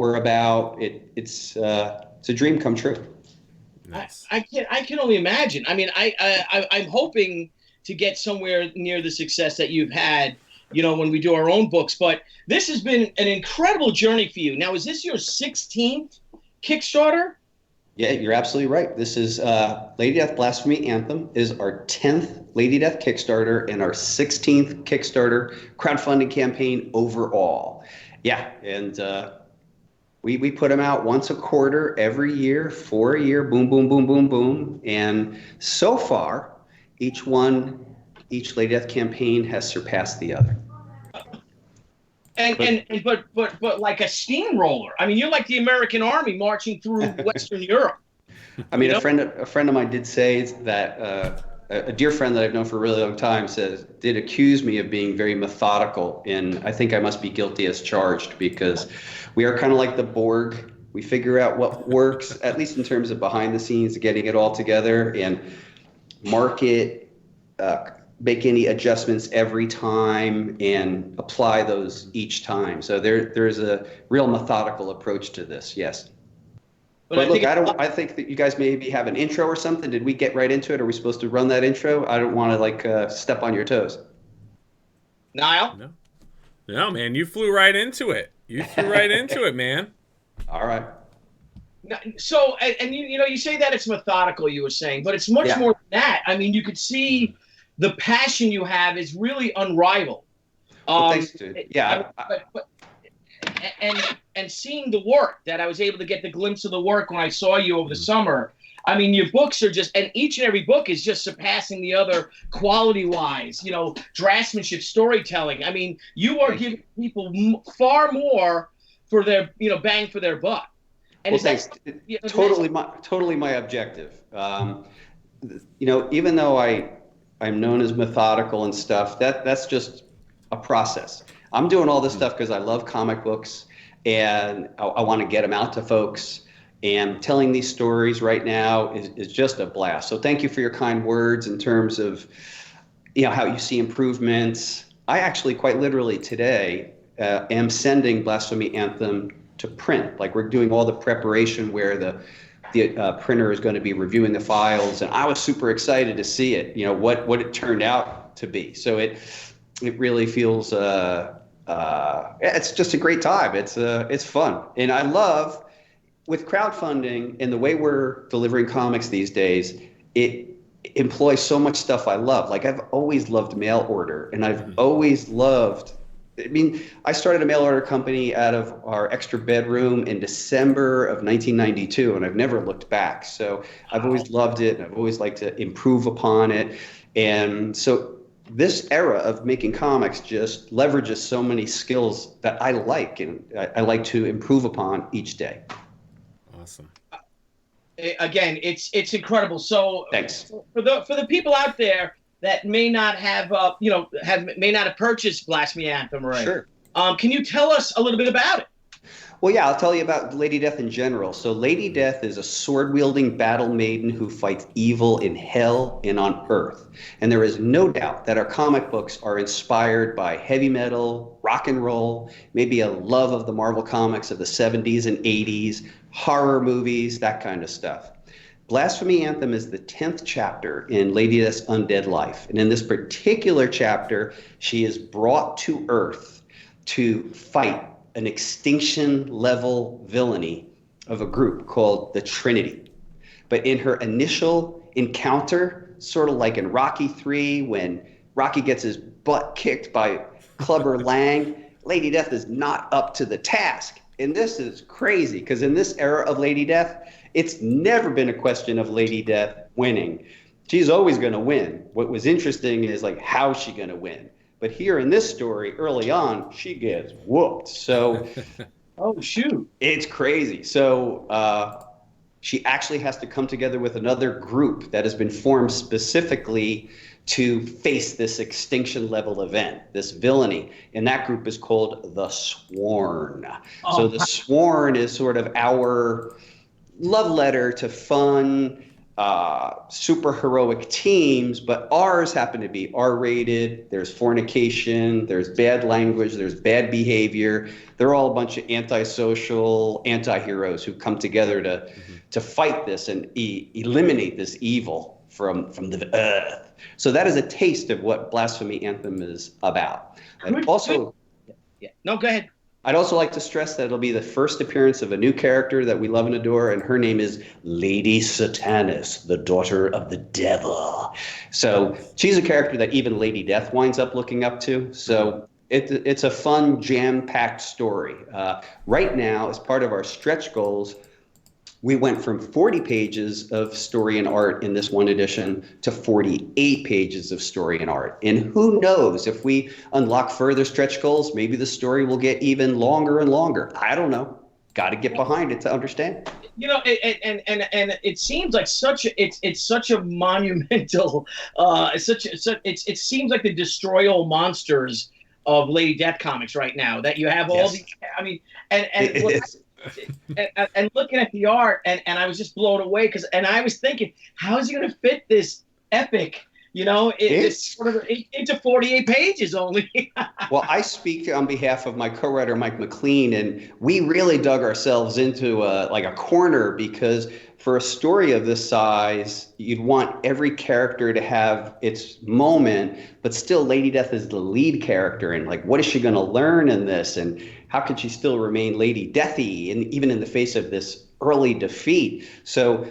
we're about. It's a dream come true. Nice. I can only imagine. I mean, I'm hoping to get somewhere near the success that you've had, when we do our own books. But this has been an incredible journey for you. Now, is this your 16th Kickstarter? Yeah, you're absolutely right. This is Lady Death Blasphemy Anthem is our 10th Lady Death Kickstarter and our 16th Kickstarter crowdfunding campaign overall. Yeah, and we put them out once a quarter every year for a year. Boom, boom, boom, boom, boom. And so far, each Lady Death campaign has surpassed the other. But like a steamroller. I mean, you're like the American Army marching through Western Europe. I mean, a friend of mine did say that a dear friend that I've known for a really long time did accuse me of being very methodical, and I think I must be guilty as charged, because we are kind of like the Borg. We figure out what works, at least in terms of behind the scenes, getting it all together, and market, make any adjustments every time, and apply those each time. So there's a real methodical approach to this. Yes. But look, I think that you guys maybe have an intro or something. Did we get right into it? Are we supposed to run that intro? I don't want to step on your toes. Niall? No, man, you flew right into it. You flew right into it, man. All right. So, and you say that it's methodical, you were saying, but it's much more than that. I mean, you could see the passion you have is really unrivaled. Well, thanks, dude. Yeah. And seeing the work that I was able to get the glimpse of the work when I saw you over the summer. I mean, your books are just, and each and every book is just surpassing the other quality-wise, draftsmanship, storytelling. I mean, you are giving people far more for their, bang for their buck. And well, thanks. Totally my objective. Even though I'm known as methodical and stuff, that's just a process. I'm doing all this stuff because I love comic books, and I want to get them out to folks. And telling these stories right now is just a blast. So thank you for your kind words in terms of, how you see improvements. I actually quite literally today am sending Blasphemy Anthem to print. Like, we're doing all the preparation where the printer is going to be reviewing the files, and I was super excited to see it. What it turned out to be. So it really feels it's just a great time. It's fun, and I love. With crowdfunding and the way we're delivering comics these days, it employs so much stuff I love. Like, I've always loved mail order, and I've always loved, I started a mail order company out of our extra bedroom in December of 1992, and I've never looked back. So I've always loved it, and I've always liked to improve upon it. And so this era of making comics just leverages so many skills that I like, and I like to improve upon each day. Awesome. Again, it's incredible. So thanks for the people out there that may not have may not have purchased Blasphemy Anthem, right? Sure. Can you tell us a little bit about it? Well, yeah, I'll tell you about Lady Death in general. So Lady Death is a sword-wielding battle maiden who fights evil in hell and on earth. And there is no doubt that our comic books are inspired by heavy metal, rock and roll, maybe a love of the Marvel comics of the 70s and 80s, horror movies, that kind of stuff. Blasphemy Anthem is the 10th chapter in Lady Death's undead life. And in this particular chapter, she is brought to Earth to fight an extinction-level villainy of a group called the Trinity. But in her initial encounter, sort of like in Rocky III, when Rocky gets his butt kicked by Clubber Lang, Lady Death is not up to the task. And this is crazy, because in this era of Lady Death, it's never been a question of Lady Death winning. She's always going to win. What was interesting is, like, how's she going to win? But here in this story, early on, she gets whooped. So, oh, shoot. It's crazy. So she actually has to come together with another group that has been formed specifically to face this extinction level event, this villainy. And that group is called the Sworn. Oh. So the Sworn is sort of our love letter to fun, super heroic teams, but ours happen to be R-rated. There's fornication, there's bad language, there's bad behavior. They're all a bunch of antisocial anti-heroes who come together to fight this and eliminate this evil from the earth. So that is a taste of what Blasphemy Anthem is about. And also, no, go ahead. I'd also like to stress that it'll be the first appearance of a new character that we love and adore, and her name is Lady Satanis, the daughter of the devil. So she's a character that even Lady Death winds up looking up to. So it's a fun, jam-packed story. Right now, as part of our stretch goals, we went from 40 pages of story and art in this one edition to 48 pages of story and art. And who knows, if we unlock further stretch goals, maybe the story will get even longer and longer. I don't know. Got to get behind it to understand. You know, and it seems like it's such a monumental, it seems like the Destroy All Monsters of Lady Death comics right now, that you have all these, I mean, and looking at the art, and I was just blown away and I was thinking, how is he going to fit this epic, it's sort of into 48 pages only. Well, I speak on behalf of my co-writer, Mike McLean, and we really dug ourselves into a corner, because for a story of this size, you'd want every character to have its moment, but still Lady Death is the lead character. And like, what is she going to learn in this? And how could she still remain Lady Deathy, and even in the face of this early defeat? So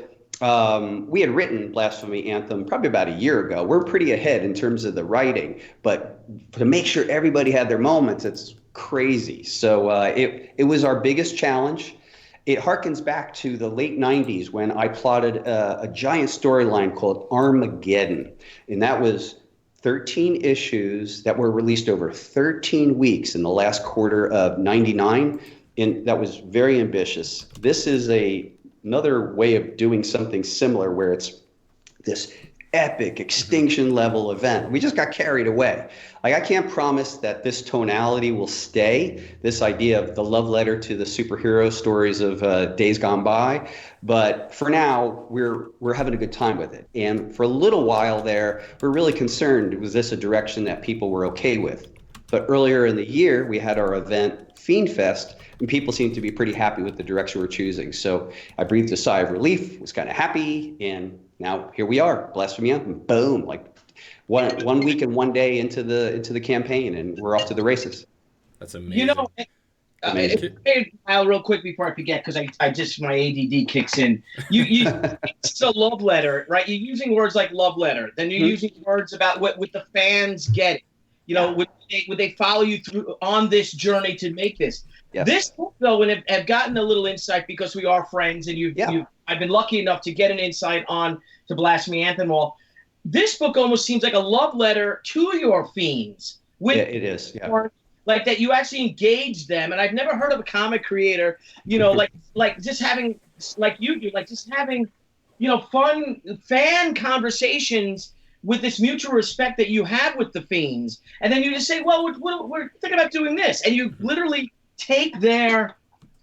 we had written Blasphemy Anthem probably about a year ago. We're pretty ahead in terms of the writing, but to make sure everybody had their moments, it's crazy. So it was our biggest challenge. It harkens back to the late 90s when I plotted a giant storyline called Armageddon. And that was 13 issues that were released over 13 weeks in the last quarter of 99. And that was very ambitious. This is another way of doing something similar, where it's this epic extinction level event. We just got carried away. Like, I can't promise that this tonality will stay, this idea of the love letter to the superhero stories of days gone by. But for now, we're having a good time with it. And for a little while there, we're really concerned, was this a direction that people were okay with? But earlier in the year, we had our event, Fiend Fest, and people seemed to be pretty happy with the direction we're choosing. So I breathed a sigh of relief, was kind of happy, and now here we are, Blasphemy Anthem, boom, like one week and 1 day into the campaign, and we're off to the races. That's amazing. Amazing. Real quick before I forget, because I just, my ADD kicks in. It's a love letter, right? You're using words like love letter, then you're using words about what the fans get. Would they follow you through on this journey to make this? Yes. This book, though, and have gotten a little insight because we are friends, and I've been lucky enough to get an insight on to Blasphemy Anthem. This book almost seems like a love letter to your fiends. It is. Yeah. Like that you actually engage them, and I've never heard of a comic creator, like just having, like you do, like just having, fun fan conversations with this mutual respect that you have with the fiends, and then you just say, well, we're thinking about doing this, and you literally take their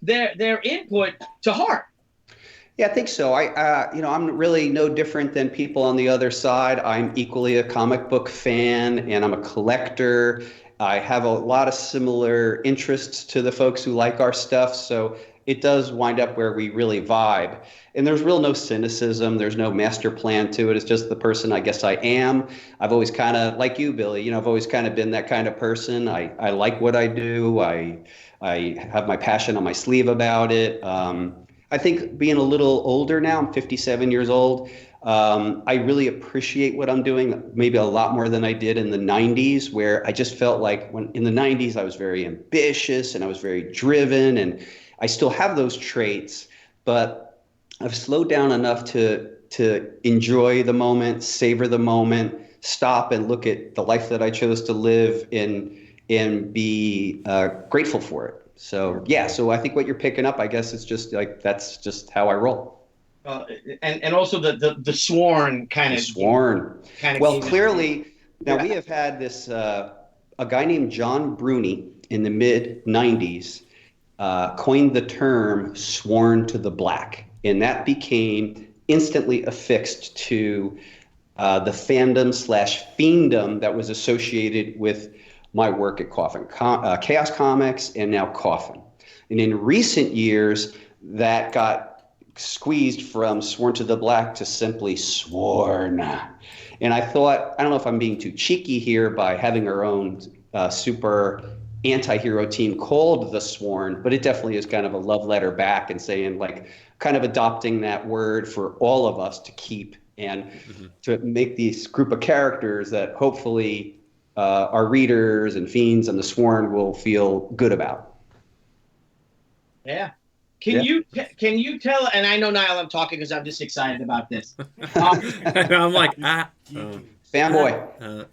input to heart. Yeah, I think so. I'm really no different than people on the other side. I'm equally a comic book fan, and I'm a collector. I have a lot of similar interests to the folks who like our stuff, so it does wind up where we really vibe. And there's no cynicism. There's no master plan to it. It's just the person I guess I am. I've always kind of, like you, Billy, I've always kind of been that kind of person. I like what I do. I have my passion on my sleeve about it. I think being a little older now, I'm 57 years old, I really appreciate what I'm doing, maybe a lot more than I did in the 90s, where I just felt like in the 90s I was very ambitious and I was very driven, and I still have those traits, but I've slowed down enough to enjoy the moment, savor the moment, stop and look at the life that I chose to live and be grateful for it. So so I think what you're picking up, I guess it's just like, that's just how I roll. And also the sworn kind of sworn. Well, clearly now we have had this a guy named John Bruni in the mid 90s coined the term sworn to the black, and that became instantly affixed to the fandom / fiendom that was associated with my work at Chaos Comics and now Coffin. And in recent years, that got squeezed from Sworn to the Black to simply Sworn. And I thought, I don't know if I'm being too cheeky here by having our own super anti-hero team called the Sworn, but it definitely is kind of a love letter back and saying, like, kind of adopting that word for all of us to keep and to make these group of characters that hopefully our readers and fiends and the Sworn will feel good about. Yeah. Can you tell? And I know, Niall, I'm talking because I'm just excited about this. I'm like, fanboy.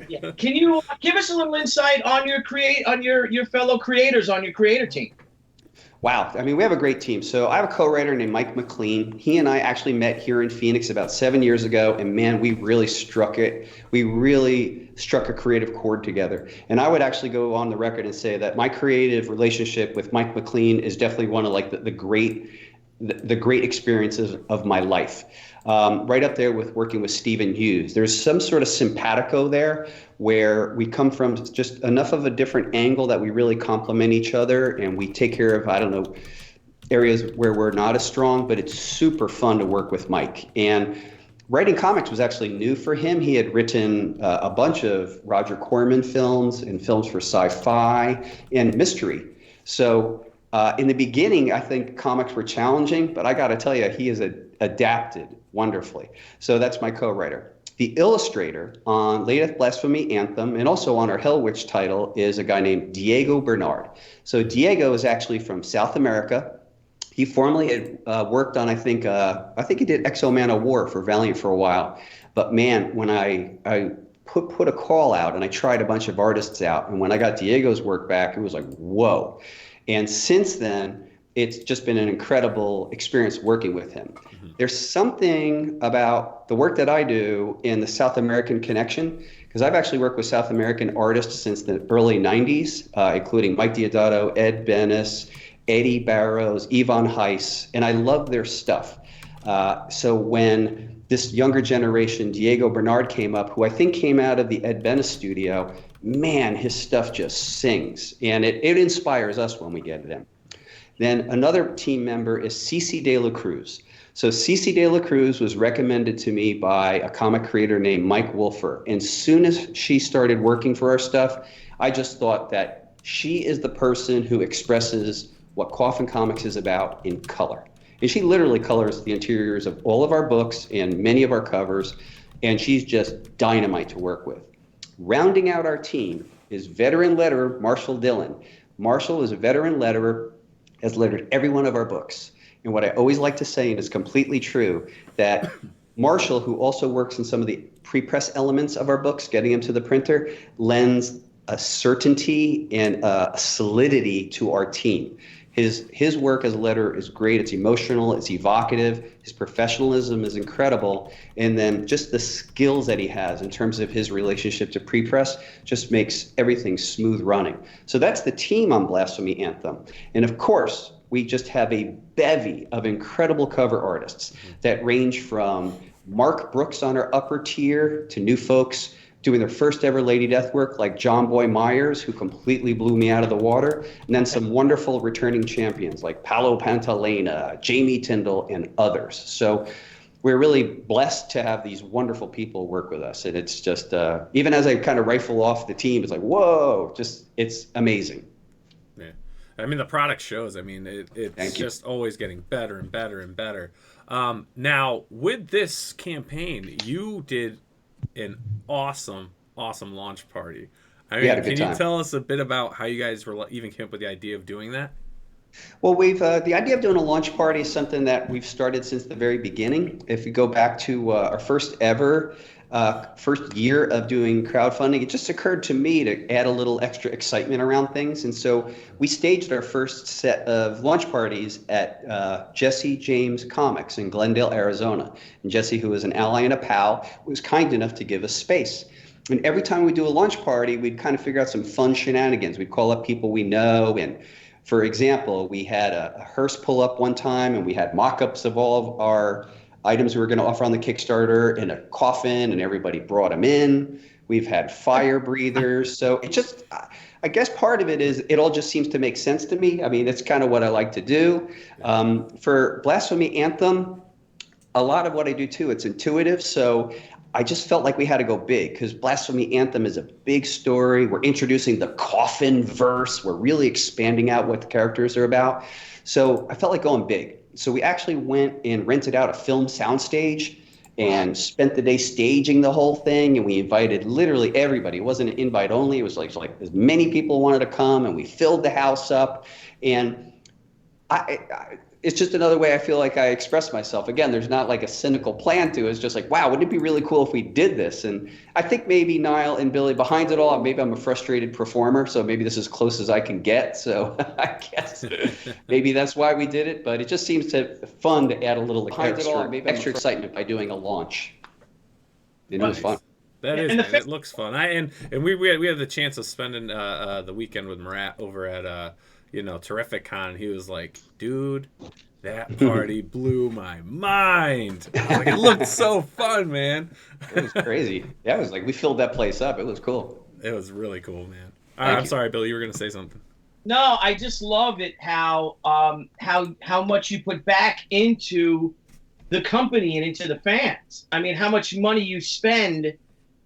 Yeah. Can you give us a little insight on your fellow creators on your creator team? Wow. I mean, we have a great team. So I have a co-writer named Mike McLean. He and I actually met here in Phoenix about 7 years ago. And man, we really struck it. We really struck a creative chord together. And I would actually go on the record and say that my creative relationship with Mike McLean is definitely one of like the great experiences of my life. Right up there with working with Stephen Hughes. There's some sort of simpatico there where we come from just enough of a different angle that we really complement each other, and we take care of, I don't know, areas where we're not as strong, but it's super fun to work with Mike. And writing comics was actually new for him. He had written a bunch of Roger Corman films and films for sci-fi and mystery. So in the beginning, I think comics were challenging, but I got to tell you, he has adapted wonderfully. So that's my co-writer. The illustrator on Lady Death, Blasphemy Anthem, and also on our Hell Witch title is a guy named Diego Bernard. So Diego is actually from South America. He formerly had worked on, I think he did X-O Man of War for Valiant for a while. But man, when I put a call out and I tried a bunch of artists out, and when I got Diego's work back, it was like, whoa. And since then, it's just been an incredible experience working with him. There's something about the work that I do in the South American connection, because I've actually worked with South American artists since the early 90s, including Mike Deodato, Ed Benes, Eddie Barrows, Yvonne Heiss, and I love their stuff. So when this younger generation, Diego Bernard, came up, who I think came out of the Ed Benes studio, man, his stuff just sings, and it inspires us when we get it in. Then another team member is Cece De La Cruz. So Cece De La Cruz was recommended to me by a comic creator named Mike Wolfer. And soon as she started working for our stuff, I just thought that she is the person who expresses what Coffin Comics is about in color. And she literally colors the interiors of all of our books and many of our covers, and she's just dynamite to work with. Rounding out our team is veteran letterer Marshall Dillon. Marshall is a veteran letterer, has lettered every one of our books. And what I always like to say, and it's completely true, that Marshall, who also works in some of the pre-press elements of our books, getting them to the printer, lends a certainty and a solidity to our team. His work as a letterer is great. It's emotional. It's evocative. His professionalism is incredible. And then just the skills that he has in terms of his relationship to pre-press just makes everything smooth running. So that's the team on Blasphemy Anthem. And of course, we just have a bevy of incredible cover artists that range from Mark Brooks on our upper tier to new folks doing their first ever Lady Death work like John Boy Myers, who completely blew me out of the water, and then some wonderful returning champions like Paolo Pantalena, Jamie Tyndall, and others. So we're really blessed to have these wonderful people work with us. And it's just, even as I kind of rifle off the team, it's like, whoa, it's amazing. Yeah. I mean, the product shows. I mean, it's just always getting better and better and better. Now, with this campaign, you did an awesome launch party. I mean, can you tell us a bit about how you guys even came up with the idea of doing that? Well, the idea of doing a launch party is something that we've started since the very beginning. If you go back to our first year of doing crowdfunding, it just occurred to me to add a little extra excitement around things. And so we staged our first set of launch parties at Jesse James Comics in Glendale, Arizona. And Jesse, who is an ally and a pal, was kind enough to give us space. And every time we do a launch party, we'd kind of figure out some fun shenanigans. We'd call up people we know. And for example, we had a hearse pull up one time, and we had mock-ups of all of our items we were going to offer on the Kickstarter in a coffin, and everybody brought them in. We've had fire breathers. So it just, I guess part of it is it all just seems to make sense to me. I mean, it's kind of what I like to do. For Blasphemy Anthem, a lot of what I do too, it's intuitive. So I just felt like we had to go big because Blasphemy Anthem is a big story. We're introducing the coffin verse. We're really expanding out what the characters are about. So I felt like going big. So we actually went and rented out a film soundstage and spent the day staging the whole thing. And we invited literally everybody. It wasn't an invite only. It was like as many people wanted to come, and we filled the house up. And it's just another way I feel like I express myself. Again, there's not like a cynical plan to it. It's just like, wow, wouldn't it be really cool if we did this? And I think maybe Niall and Billy, behind it all, maybe I'm a frustrated performer, so maybe this is as close as I can get. So I guess maybe that's why we did it. But it just seems fun to add a little extra excitement by doing a launch. It was fun. That is, it looks fun. And we had the chance of spending the weekend with Marat over at Terrific Con. He was like, dude, that party blew my mind. I was like, it looked so fun, man. It was crazy. Yeah, it was like we filled that place up. It was cool. It was really cool, man. I'm sorry, Billy, you were gonna say something. No, I just love it how much you put back into the company and into the fans. I mean, how much money you spend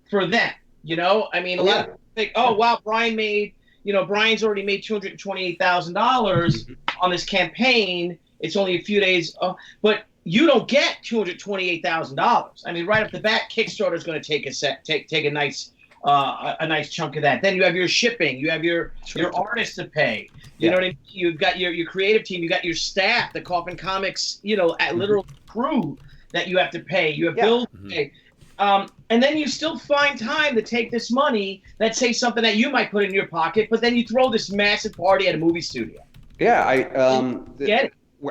for them. I mean, a lot of people think, oh wow, Brian's already made $228,000 on this campaign. It's only a few days, but you don't get $228,000. I mean, right off the bat, Kickstarter is going to take a nice chunk of that. Then you have your shipping, you have your artists to pay. You know what I mean? You've got your creative team, you got your staff, the Coffin Comics, literal crew that you have to pay. You have bills to pay. And then you still find time to take this money, let's say something that you might put in your pocket, but then you throw this massive party at a movie studio. Yeah,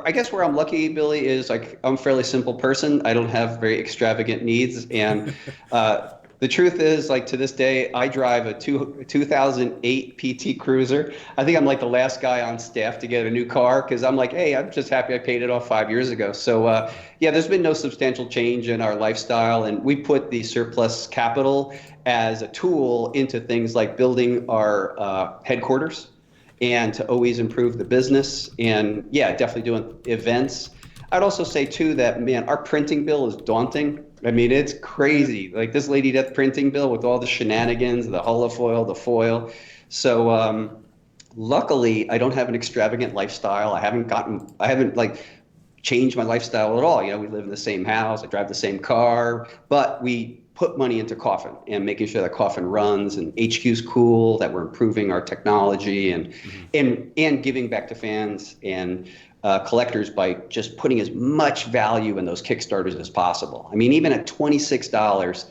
I guess where I'm lucky, Billy, is like I'm a fairly simple person. I don't have very extravagant needs, and the truth is, like to this day, I drive a 2008 PT Cruiser. I think I'm like the last guy on staff to get a new car because I'm like, hey, I'm just happy I paid it off 5 years ago. So there's been no substantial change in our lifestyle, and we put the surplus capital as a tool into things like building our headquarters and to always improve the business, and definitely doing events. I'd also say too that, man, our printing bill is daunting. I mean, it's crazy. Like this Lady Death printing bill with all the shenanigans, the holofoil, the foil. So luckily, I don't have an extravagant lifestyle. I haven't like changed my lifestyle at all. We live in the same house. I drive the same car, but we put money into Coffin and making sure that Coffin runs and HQ's cool, that we're improving our technology and giving back to fans and collectors by just putting as much value in those Kickstarters as possible. I mean, even at $26,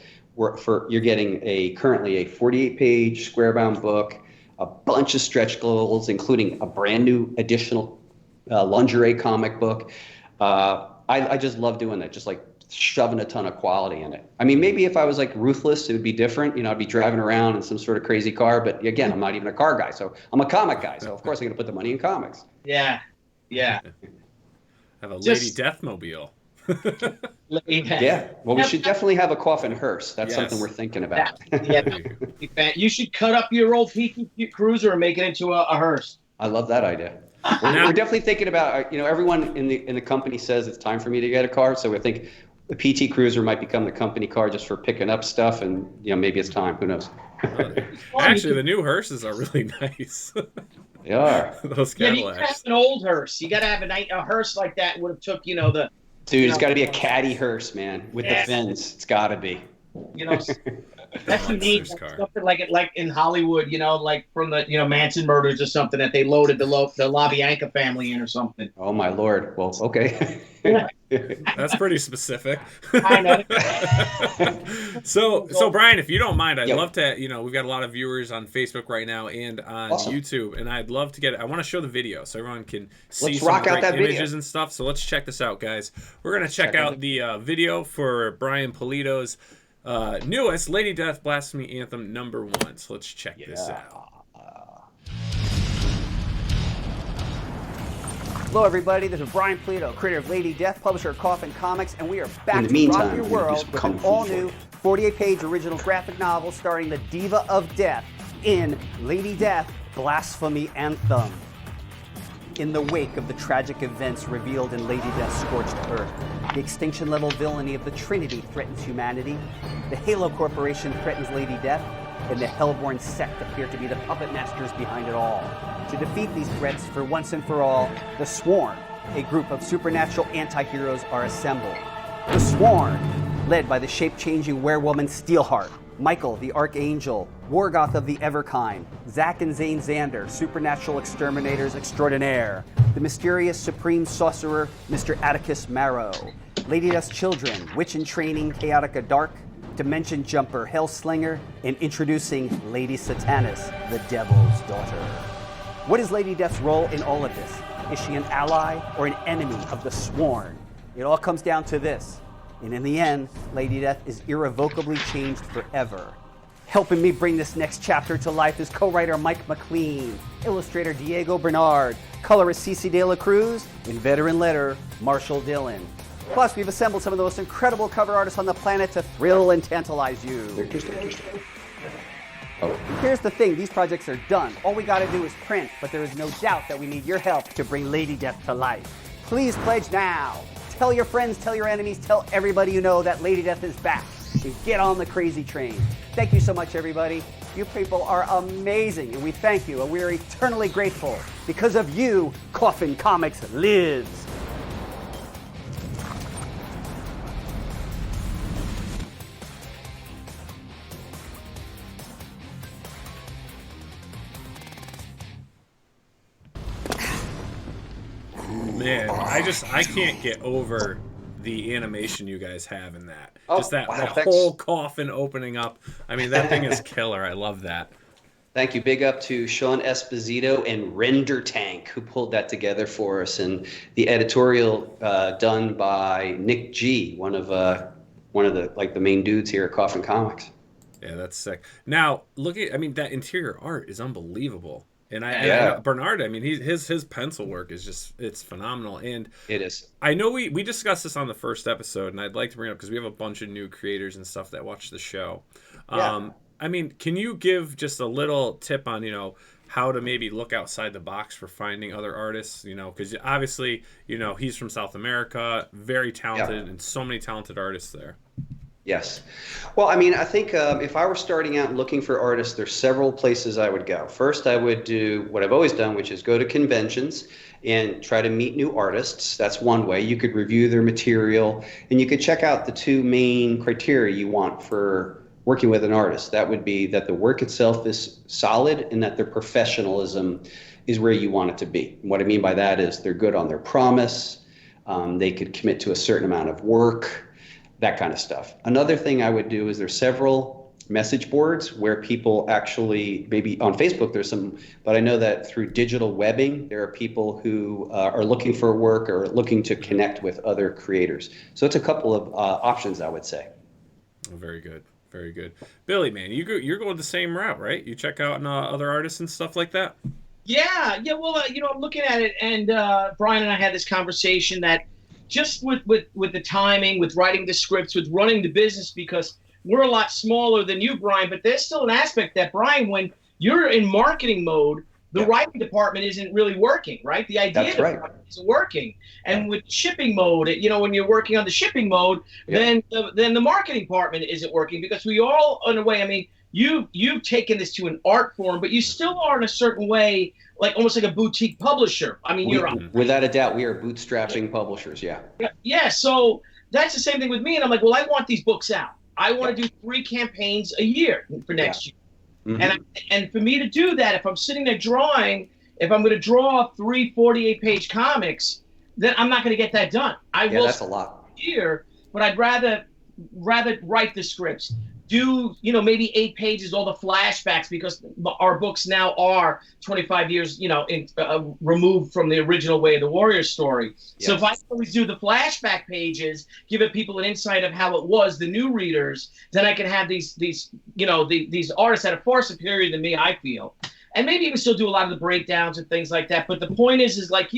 you're getting currently a 48-page square-bound book, a bunch of stretch goals, including a brand new additional lingerie comic book. I just love doing that, just like shoving a ton of quality in it. I mean, maybe if I was like ruthless, it would be different. I'd be driving around in some sort of crazy car. But again, I'm not even a car guy, so I'm a comic guy. So of course, I'm going to put the money in comics. Yeah. Have a Lady Death mobile. Yeah. Well, we should definitely have a coffin hearse. That's something we're thinking about. You should cut up your old PT Cruiser and make it into a hearse. I love that idea. We're definitely thinking about, everyone in the company says it's time for me to get a car. So I think the PT Cruiser might become the company car just for picking up stuff. And, maybe it's time. Who knows? Actually, the new hearses are really nice. They are. Those Cadillacs. Yeah, you can have an old hearse. You got to have a hearse like that would have took, the... Dude, it's got to be a caddy hearse, man, with the fins. It's got to be. That's unique. Something like in Hollywood, like from the Manson murders or something that they loaded the LaBianca family in or something. Oh my Lord! Well, okay. That's pretty specific. I know. So Brian, if you don't mind, I'd love to. We've got a lot of viewers on Facebook right now and on YouTube, and I'd love to I want to show the video so everyone can see some great images and stuff. So let's check this out, guys. We're gonna check out the video for Brian Pulido's newest Lady Death Blasphemy Anthem #1. So let's check this out. Hello, everybody. This is Brian Pulido, creator of Lady Death, publisher of Coffin Comics, and we are back In the to meantime, rock your world with an all-new 48-page original graphic novel starring the Diva of Death in Lady Death, Blasphemy Anthem. In the wake of the tragic events revealed in Lady Death's Scorched Earth, the extinction-level villainy of the Trinity threatens humanity, the Halo Corporation threatens Lady Death, and the Hellborn sect appear to be the puppet masters behind it all. To defeat these threats for once and for all, the Sworn, a group of supernatural anti-heroes, are assembled. The Sworn, led by the shape-changing werewoman Steelheart, Michael the Archangel, Wargoth of the Everkind, Zack and Zane Xander, supernatural exterminators extraordinaire, the mysterious supreme sorcerer, Mr. Atticus Marrow, Lady Death's children, Witch in Training, Chaotica Dark, Dimension Jumper, Hellslinger, and introducing Lady Satanis, the Devil's Daughter. What is Lady Death's role in all of this? Is she an ally or an enemy of the Sworn? It all comes down to this. And in the end, Lady Death is irrevocably changed forever. Helping me bring this next chapter to life is co-writer Mike McLean, illustrator Diego Bernard, colorist Cece De La Cruz, and veteran letterer Marshall Dillon. Plus, we've assembled some of the most incredible cover artists on the planet to thrill and tantalize you. Here's the thing, these projects are done. All we gotta do is print, but there is no doubt that we need your help to bring Lady Death to life. Please pledge now. Tell your friends, tell your enemies, tell everybody you know that Lady Death is back. And get on the crazy train. Thank you so much, everybody. You people are amazing, and we thank you, and we are eternally grateful. Because of you, Coffin Comics lives. Man, I can't get over the animation you guys have in that. Just that wow, the whole coffin opening up. I mean, that thing is killer. I love that. Thank you. Big up to Sean Esposito and Render Tank, who pulled that together for us, and the editorial done by Nick G, one of the like the main dudes here at Coffin Comics. Yeah, that's sick. Now, that interior art is unbelievable. And Bernard, I mean, his pencil work is just, it's phenomenal. And it is. I know we discussed this on the first episode, and I'd like to bring it up because we have a bunch of new creators and stuff that watch the show. Yeah. I mean, can you give just a little tip on, how to maybe look outside the box for finding other artists, because obviously, he's from South America, very talented, and so many talented artists there. Yes. Well, I mean, I think if I were starting out looking for artists, there's several places I would go. First, I would do what I've always done, which is go to conventions and try to meet new artists. That's one way. You could review their material, and you could check out the two main criteria you want for working with an artist. That would be that the work itself is solid and that their professionalism is where you want it to be. And what I mean by that is they're good on their promise. They could commit to a certain amount of work. That kind of stuff. Another thing I would do is there's several message boards where people actually, maybe on Facebook there's some, but I know that through digital webbing, there are people who are looking for work or looking to connect with other creators. So it's a couple of options, I would say. Oh, very good. Very good. Billy, man, you're going the same route, right? You check out other artists and stuff like that? Yeah. Well, I'm looking at it, and Brian and I had this conversation that just with the timing, with writing the scripts, with running the business, because we're a lot smaller than you, Brian, but there's still an aspect that, Brian, when you're in marketing mode, the writing department isn't really working, right? The idea department isn't working. And with shipping mode, when you're working on the shipping mode, then the marketing department isn't working, because we all, in a way, I mean, you've taken this to an art form, but you still are in a certain way, like almost like a boutique publisher. I mean, without a doubt, we are bootstrapping publishers. Yeah. Yeah. So that's the same thing with me. And I'm like, well, I want these books out. I want to do 3 campaigns a year for next year. Mm-hmm. And for me to do that, if I'm sitting there drawing, if I'm going to draw 3 48-page comics, then I'm not going to get that done. That's a lot. Here, but I'd rather write the scripts. Do maybe 8 pages, all the flashbacks, because our books now are 25 years removed from the original Way of the Warrior story. Yes. So if I always do the flashback pages, give people an insight of how it was, the new readers, then I can have these artists that are far superior than me, I feel, and maybe even still do a lot of the breakdowns and things like that. But the point is like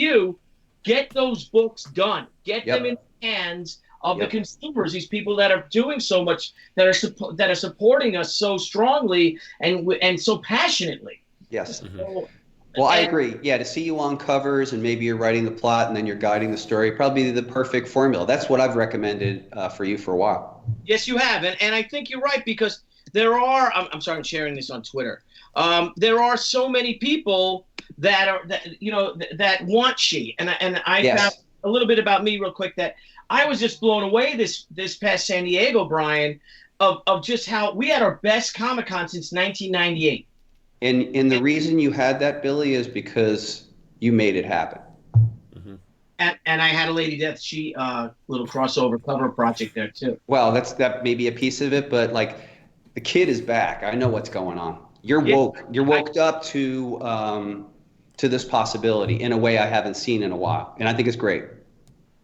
get those books done. Get them in the hands of the consumers, these people that are doing so much, that are supporting us so strongly and so passionately. Yes. So, well, I agree. Yeah, to see you on covers and maybe you're writing the plot and then you're guiding the story, probably the perfect formula. That's what I've recommended for you for a while. Yes, you have. And I think you're right, because there are, I'm sorry, I'm sharing this on Twitter. There are so many people that want She. And I found a little bit about me real quick, that I was just blown away this past San Diego, Brian, of just how we had our best Comic-Con since 1998. And the reason you had that, Billy, is because you made it happen. Mm-hmm. And I had a Lady Death She little crossover cover project there too. Well, that may be a piece of it, but like the kid is back. I know what's going on. You're woke. You're woke up to this possibility in a way I haven't seen in a while, and I think it's great.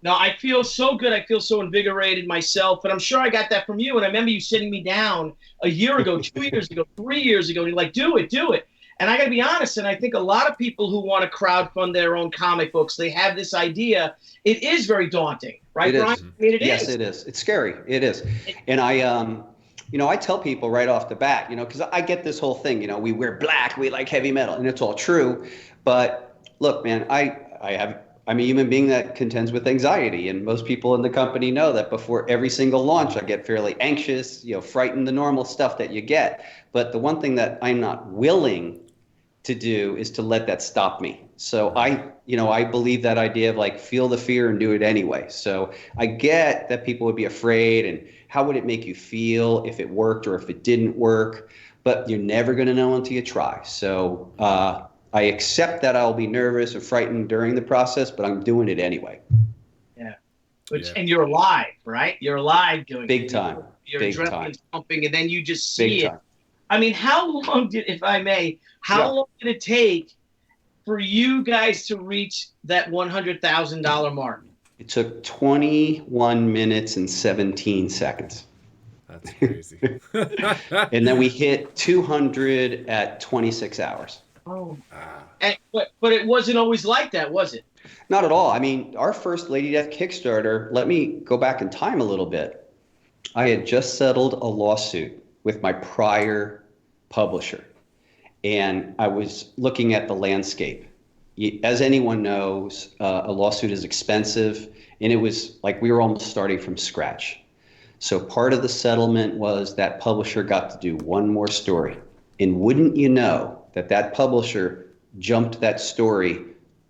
No, I feel so good. I feel so invigorated myself, but I'm sure I got that from you. And I remember you sitting me down a year ago, 2 years ago, 3 years ago, and you're like, do it. And I got to be honest, and I think a lot of people who want to crowdfund their own comic books, they have this idea. It is very daunting, right, Brian? I mean, it is. Yes, it is. It's scary. It is. And I tell people right off the bat, because I get this whole thing, we wear black, we like heavy metal, and it's all true. But look, man, I'm a human being that contends with anxiety, and most people in the company know that before every single launch, I get fairly anxious, frightened, the normal stuff that you get. But the one thing that I'm not willing to do is to let that stop me. So I believe that idea of like feel the fear and do it anyway. So I get that people would be afraid, and how would it make you feel if it worked or if it didn't work? But you're never going to know until you try. So I accept that I'll be nervous or frightened during the process, but I'm doing it anyway. Yeah. And you're alive, right? You're alive doing big it. Time. Your big adrenaline's time. Pumping, and then you just see big it. Time. I mean, how long did it take for you guys to reach that $100,000 mark? It took 21 minutes and 17 seconds. That's crazy. And then we hit 200 at 26 hours. Oh, but it wasn't always like that, was it? Not at all. I mean, our first Lady Death Kickstarter, let me go back in time a little bit. I had just settled a lawsuit with my prior publisher, and I was looking at the landscape. As anyone knows, a lawsuit is expensive, and it was like we were almost starting from scratch. So part of the settlement was that publisher got to do one more story. And wouldn't you know that publisher jumped that story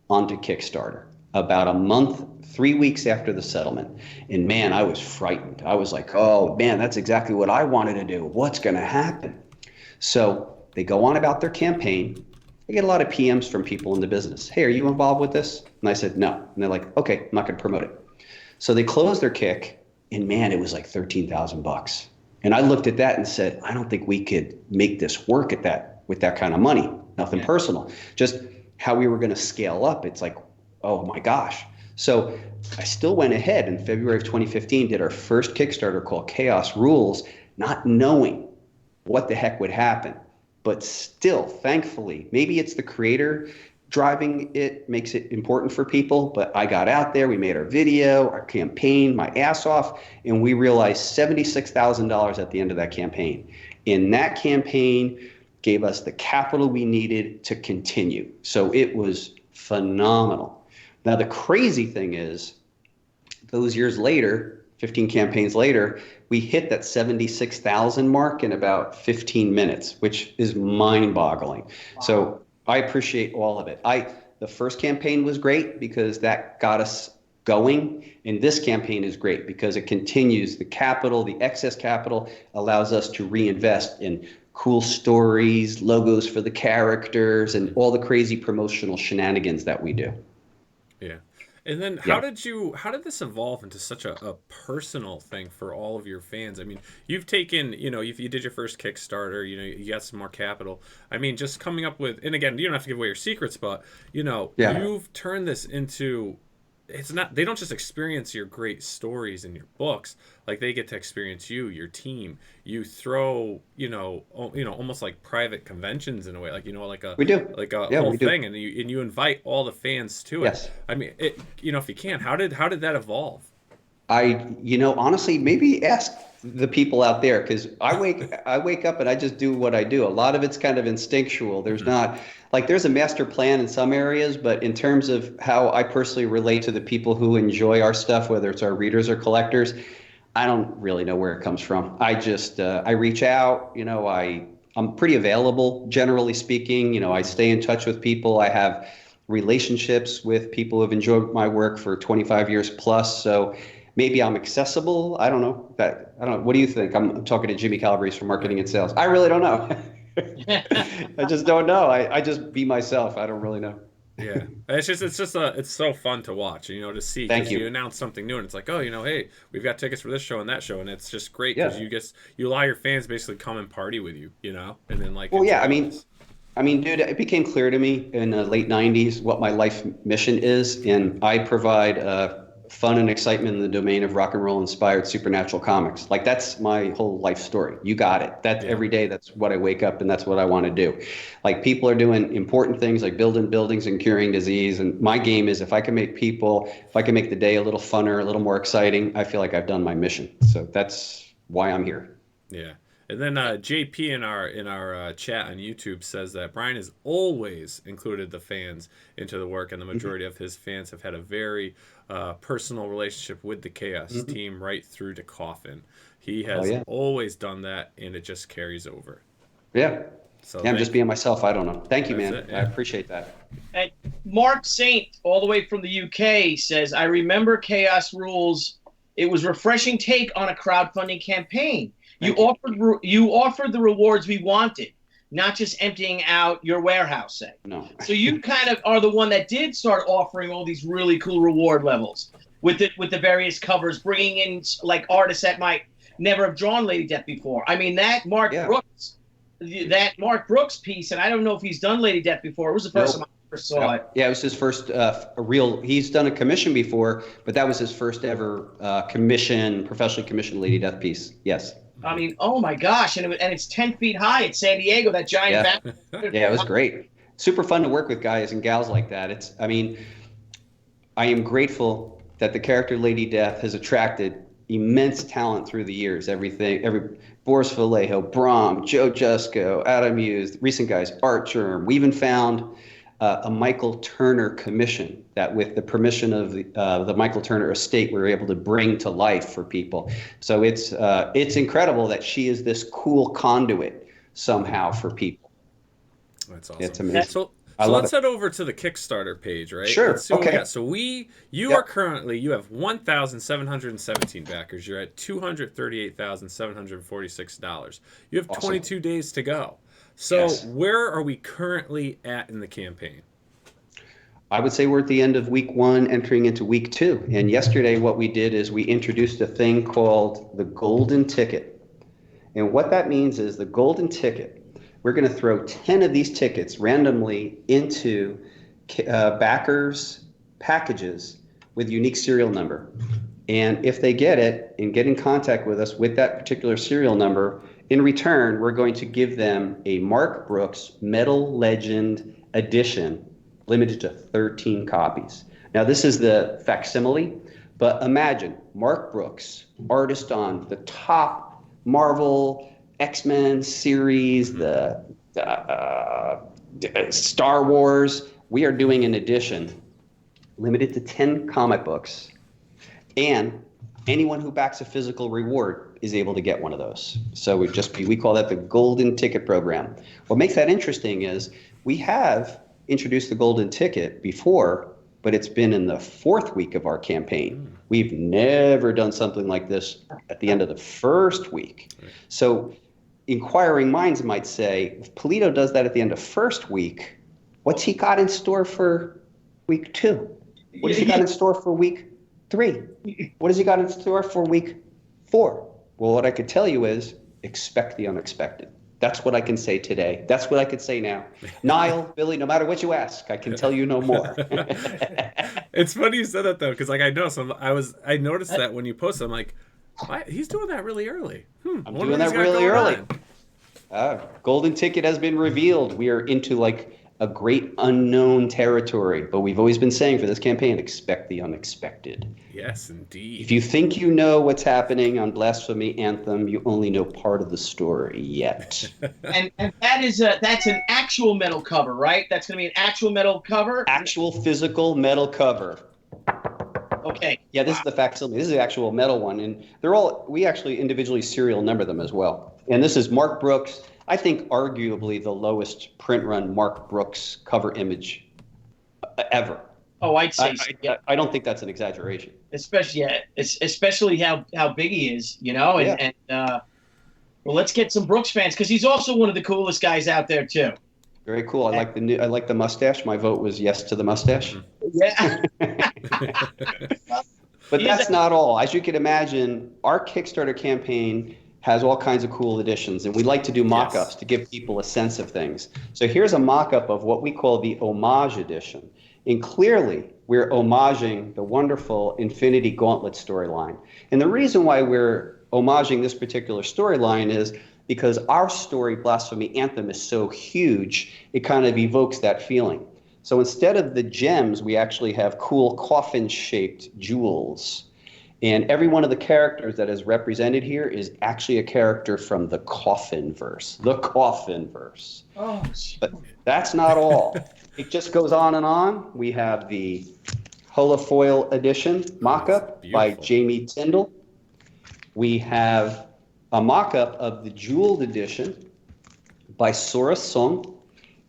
onto Kickstarter about a month, 3 weeks after the settlement. And man, I was frightened. I was like, oh man, that's exactly what I wanted to do. What's going to happen? So they go on about their campaign. I get a lot of PMs from people in the business. Hey, are you involved with this? And I said, no. And they're like, okay, I'm not going to promote it. So they closed their kick, and man, it was like $13,000. And I looked at that and said, I don't think we could make this work with that kind of money. Nothing personal, just how we were going to scale up. It's like, oh my gosh. So I still went ahead in February of 2015, did our first Kickstarter called Chaos Rules, not knowing what the heck would happen. But still, thankfully, maybe it's the creator driving it, makes it important for people. But I got out there, we made our video, our campaign, my ass off, and we realized $76,000 at the end of that campaign. And that campaign gave us the capital we needed to continue. So it was phenomenal. Now, the crazy thing is, those years later, 15 campaigns later, we hit that 76,000 mark in about 15 minutes, which is mind-boggling. Wow. So I appreciate all of it. The first campaign was great because that got us going, and this campaign is great because it continues the capital, the excess capital allows us to reinvest in cool stories, logos for the characters, and all the crazy promotional shenanigans that we do. Yeah. And then how did this evolve into such a personal thing for all of your fans? I mean, you've taken, if you did your first Kickstarter, you got some more capital. I mean, just coming up with, and again, you don't have to give away your secrets, but, you've turned this into it's not, they don't just experience your great stories in your books, like they get to experience you, your team. You throw, almost like private conventions in a way, like, like a, We do. like a Yeah, whole we do. thing, and you invite all the fans to it. Yes. I mean, if you can, how did that evolve? Honestly, maybe ask the people out there, because I wake up and I just do what I do. A lot of it's kind of instinctual. There's not like, there's a master plan in some areas, but in terms of how I personally relate to the people who enjoy our stuff, whether it's our readers or collectors, I don't really know where it comes from. I just I reach out. I'm pretty available, generally speaking. I stay in touch with people. I have relationships with people who have enjoyed my work for 25 years plus. So maybe I'm accessible. I don't know. I don't know. What do you think? I'm talking to Jimmy Calabrese from Marketing and Sales. I really don't know. I just don't know. I just be myself. I don't really know. Yeah, it's so fun to watch, to see. Thank you. You announce something new, and it's like, oh, hey, we've got tickets for this show and that show, and it's just great because Yeah. you allow your fans basically come and party with you, and then like. Well, yeah, I mean, dude, it became clear to me in the late '90s what my life mission is, and I provide fun and excitement in the domain of rock and roll inspired supernatural comics. Like, that's my whole life story. You got it. That's every day. That's what I wake up and that's what I want to do. Like, people are doing important things like building buildings and curing disease. And my game is, if I can make the day a little funner, a little more exciting, I feel like I've done my mission. So that's why I'm here. Yeah. And then JP in our chat on YouTube says that Brian has always included the fans into the work, and the majority of his fans have had a very personal relationship with the Chaos team right through to Coffin. He has always done that, and it just carries over. Yeah. So I'm just being myself. I don't know. Thank you, man. It, yeah. I appreciate that. And Mark Saint, all the way from the UK, says, I remember Chaos Rules. It was a refreshing take on a crowdfunding campaign. You offered the rewards we wanted, not just emptying out your warehouse, say. No. So you kind of are the one that did start offering all these really cool reward levels with the various covers, bringing in like artists that might never have drawn Lady Death before. I mean, that Mark Brooks piece, and I don't know if he's done Lady Death before. It was the first time I ever saw it. Yeah, it was his first he's done a commission before, but that was his first ever professionally commissioned Lady Death piece. Yes. I mean, oh my gosh, and it's 10 feet high at San Diego, that giant Yeah, it was great. Super fun to work with guys and gals like that. I am grateful that the character Lady Death has attracted immense talent through the years. Boris Vallejo, Brom, Joe Jusko, Adam Hughes, recent guys, Art Germ. We even found a Michael Turner commission that, with the permission of the Michael Turner estate, we were able to bring to life for people. So it's incredible that she is this cool conduit somehow for people. That's awesome. It's amazing. So let's head over to the Kickstarter page, right? Sure. Okay. So you are currently, you have 1,717 backers. You're at $238,746. You have 22 days to go. So where are we currently at in the campaign? I would say we're at the end of week 1, entering into week 2. And yesterday what we did is we introduced a thing called the golden ticket. And what that means is the golden ticket, we're going to throw 10 of these tickets randomly into backers' packages with unique serial number. And if they get it and get in contact with us with that particular serial number, in return, we're going to give them a Mark Brooks Metal Legend edition, limited to 13 copies. Now, this is the facsimile, but imagine Mark Brooks, artist on the top Marvel, X-Men series, the Star Wars. We are doing an edition limited to 10 comic books, and anyone who backs a physical reward is able to get one of those. So we call that the golden ticket program. What makes that interesting is we have introduced the golden ticket before, but it's been in the 4th week of our campaign. We've never done something like this at the end of the 1st week. So inquiring minds might say, if Pulido does that at the end of 1st week, what's he got in store for week 2? What has he got in store for week 3? What has he got in store for week 4? Well, what I could tell you is expect the unexpected. That's what I can say today. That's what I could say now. Niall, Billy, no matter what you ask, I can tell you no more. It's funny you said that though, because like I noticed that when you posted, I'm like, why? He's doing that really early. I'm doing that really early. Golden ticket has been revealed. We are into like a great unknown territory, but we've always been saying for this campaign, expect the unexpected. Yes, indeed. If you think you know what's happening on Blasphemy Anthem, you only know part of the story yet. and that's an actual metal cover, right? That's going to be an actual metal cover? Actual physical metal cover. Okay. Yeah, this is the facsimile. This is the actual metal one, and we actually individually serial number them as well. And this is Mark Brooks. I think arguably the lowest print run Mark Brooks cover image ever. Oh, I'd say I don't think that's an exaggeration. Especially how big he is, and well, let's get some Brooks fans because he's also one of the coolest guys out there too. Very cool. I like the mustache. My vote was yes to the mustache. Yeah. But that's not all. As you can imagine, our Kickstarter campaign has all kinds of cool additions, and we like to do mock-ups to give people a sense of things. So here's a mock-up of what we call the homage edition. And clearly, we're homaging the wonderful Infinity Gauntlet storyline. And the reason why we're homaging this particular storyline is because our story, Blasphemy Anthem, is so huge, it kind of evokes that feeling. So instead of the gems, we actually have cool coffin-shaped jewels. And every one of the characters that is represented here is actually a character from the Coffin verse. The Coffin verse. Oh, but that's not all. It just goes on and on. We have the holofoil edition mock-up by Jamie Tyndall. We have a mock-up of the jeweled edition by Sora Sung.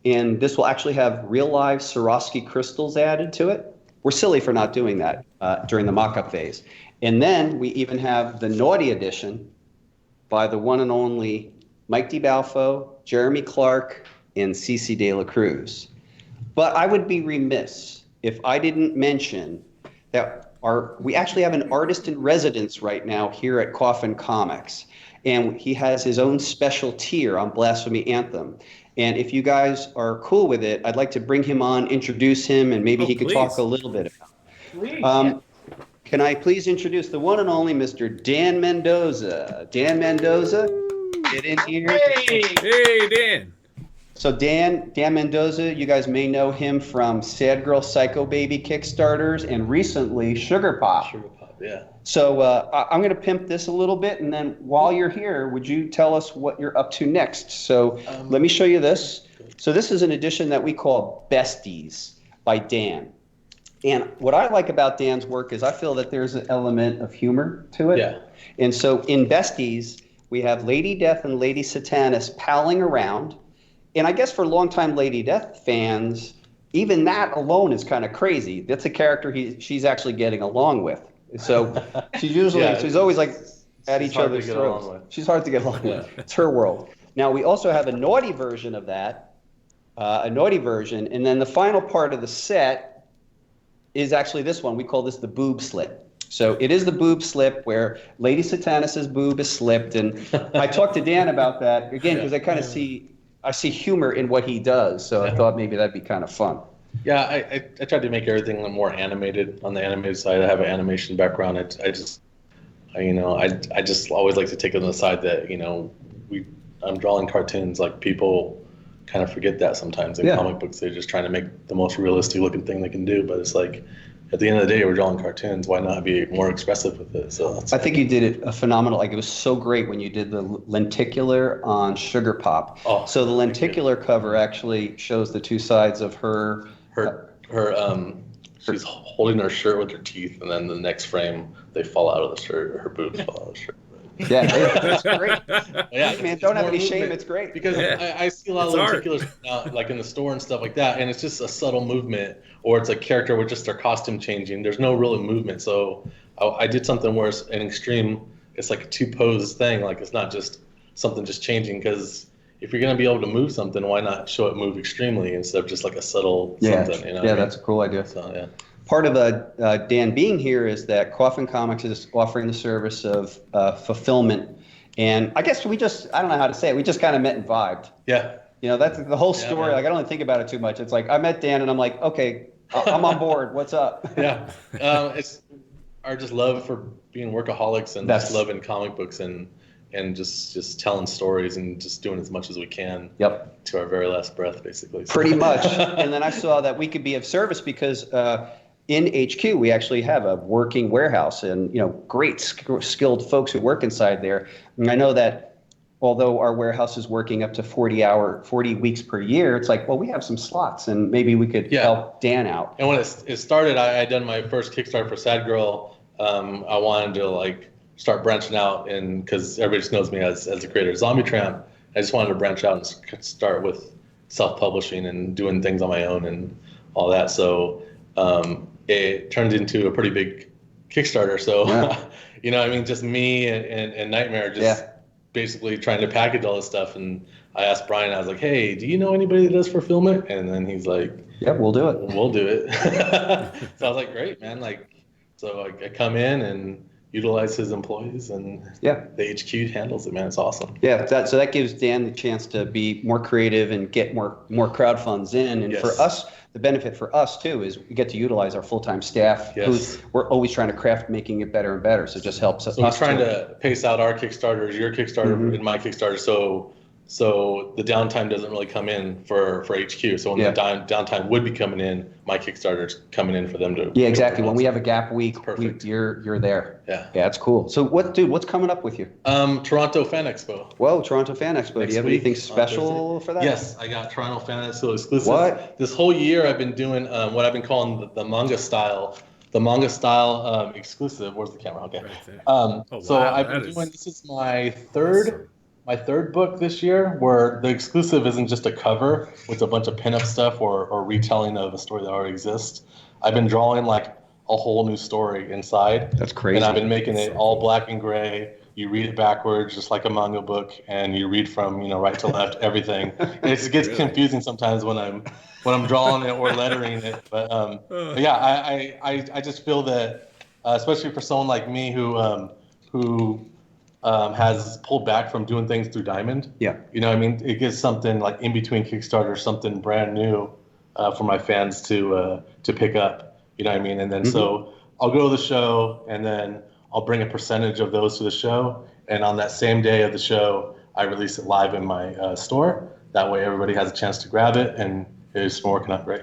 And this will actually have real live Swarovski crystals added to it. We're silly for not doing that during the mock-up phase. And then we even have the naughty edition by the one and only Mike DiBalfo, Jeremy Clark, and Cece De La Cruz. But I would be remiss if I didn't mention that we actually have an artist in residence right now here at Coffin Comics. And he has his own special tier on Blasphemy Anthem. And if you guys are cool with it, I'd like to bring him on, introduce him, and maybe he could talk a little bit about it. Can I please introduce the one and only Mr. Dan Mendoza? Dan Mendoza, get in here. Hey, Dan. So Dan Mendoza, you guys may know him from Sad Girl Psycho Baby Kickstarters and recently Sugar Pop. Sugar Pop, yeah. So I'm going to pimp this a little bit, and then while you're here, would you tell us what you're up to next? So let me show you this. So this is an edition that we call Besties by Dan. And what I like about Dan's work is I feel that there's an element of humor to it. Yeah. And so in Besties, we have Lady Death and Lady Satanus palling around. And I guess for longtime Lady Death fans, even that alone is kind of crazy. That's a character she's actually getting along with. So she's always like at each other's throats. She's hard to get along with. It's her world. Now we also have a naughty version of that, and then the final part of the set is actually this one. We call this the boob slip. So it is the boob slip where Lady Satanus's boob is slipped, and I talked to Dan about that again because I kind of see humor in what he does. So I thought maybe that'd be kind of fun. Yeah, I tried to make everything more animated on the animated side. I have an animation background. I just always like to take it on the side that I'm drawing cartoons. Like people kind of forget that sometimes in comic books. They're just trying to make the most realistic looking thing they can do. But it's like at the end of the day, we're drawing cartoons. Why not be more expressive with it? So I think you did it a phenomenal. Like it was so great when you did the lenticular on Sugar Pop. Oh, so the lenticular cover actually shows the two sides of her. She's holding her shirt with her teeth, and then the next frame they fall out of the shirt. Her boobs fall out of the shirt. Yeah, it's great. Yeah, man, don't have any shame. It's great because I see a lot of lenticulars now, like in the store and stuff like that, and it's just a subtle movement, or it's a character with just their costume changing. There's no real movement, so I did something where it's an extreme. It's like a two-pose thing. Like it's not just something just changing. Because if you're gonna be able to move something, why not show it move extremely instead of just like a subtle something? You know that's a cool idea. So yeah. Part of Dan being here is that Coffin Comics is offering the service of fulfillment And I guess I don't know how to say it. We just kind of met and vibed. Yeah. That's the whole story. Like, I don't even think about it too much. It's like, I met Dan and I'm like, okay, I'm on board. What's up? Yeah. It's our just love for being workaholics and just loving comic books and just telling stories and just doing as much as we can. Yep. To our very last breath, basically. Pretty much. And then I saw that we could be of service because in HQ, we actually have a working warehouse and, great skilled folks who work inside there. And I know that although our warehouse is working up to 40 weeks per year, it's like, well, we have some slots and maybe we could help Dan out. And when it started, I had done my first Kickstarter for Sad Girl. I wanted to start branching out, and because everybody just knows me as the creator of Zombie Tramp, I just wanted to branch out and start with self-publishing and doing things on my own and all that. So it turned into a pretty big Kickstarter. So, just me and Nightmare just basically trying to package all this stuff. And I asked Brian, I was like, hey, do you know anybody that does fulfillment? And then he's like, yeah, we'll do it. We'll do it. So I was like, great, man. So I come in and utilize his employees, and the HQ handles it, man. It's awesome. Yeah, so that gives Dan the chance to be more creative and get more crowd funds in. And for us, the benefit for us too is we get to utilize our full-time staff. We're always trying to craft making it better and better. So it just helps us. So we're trying to pace out our Kickstarters, your Kickstarter, and my Kickstarter. So the downtime doesn't really come in for HQ. So when the downtime would be coming in, my Kickstarter's coming in for them to. Yeah, exactly. When we have a gap week, you're there. Yeah, it's cool. So what's coming up with you? Toronto Fan Expo. Whoa, Toronto Fan Expo. Do you have anything special for that? Yes, I got Toronto Fan Expo exclusive. What? This whole year I've been doing what I've been calling the manga style. The manga style exclusive. Where's the camera? Okay. Right so I've been doing. This is my third book this year, where the exclusive isn't just a cover with a bunch of pinup stuff or retelling of a story that already exists. I've been drawing a whole new story inside. That's crazy. And I've been making it all black and gray. You read it backwards, just like a manga book, and you read from right to left, everything. And it gets confusing sometimes when I'm drawing it or lettering it. But I just feel that, especially for someone like me who has pulled back from doing things through Diamond. Yeah. It gives something in between Kickstarter, something brand new for my fans to pick up. And then so I'll go to the show, and then I'll bring a percentage of those to the show. And on that same day of the show, I release it live in my store. That way everybody has a chance to grab it, and it's working out great.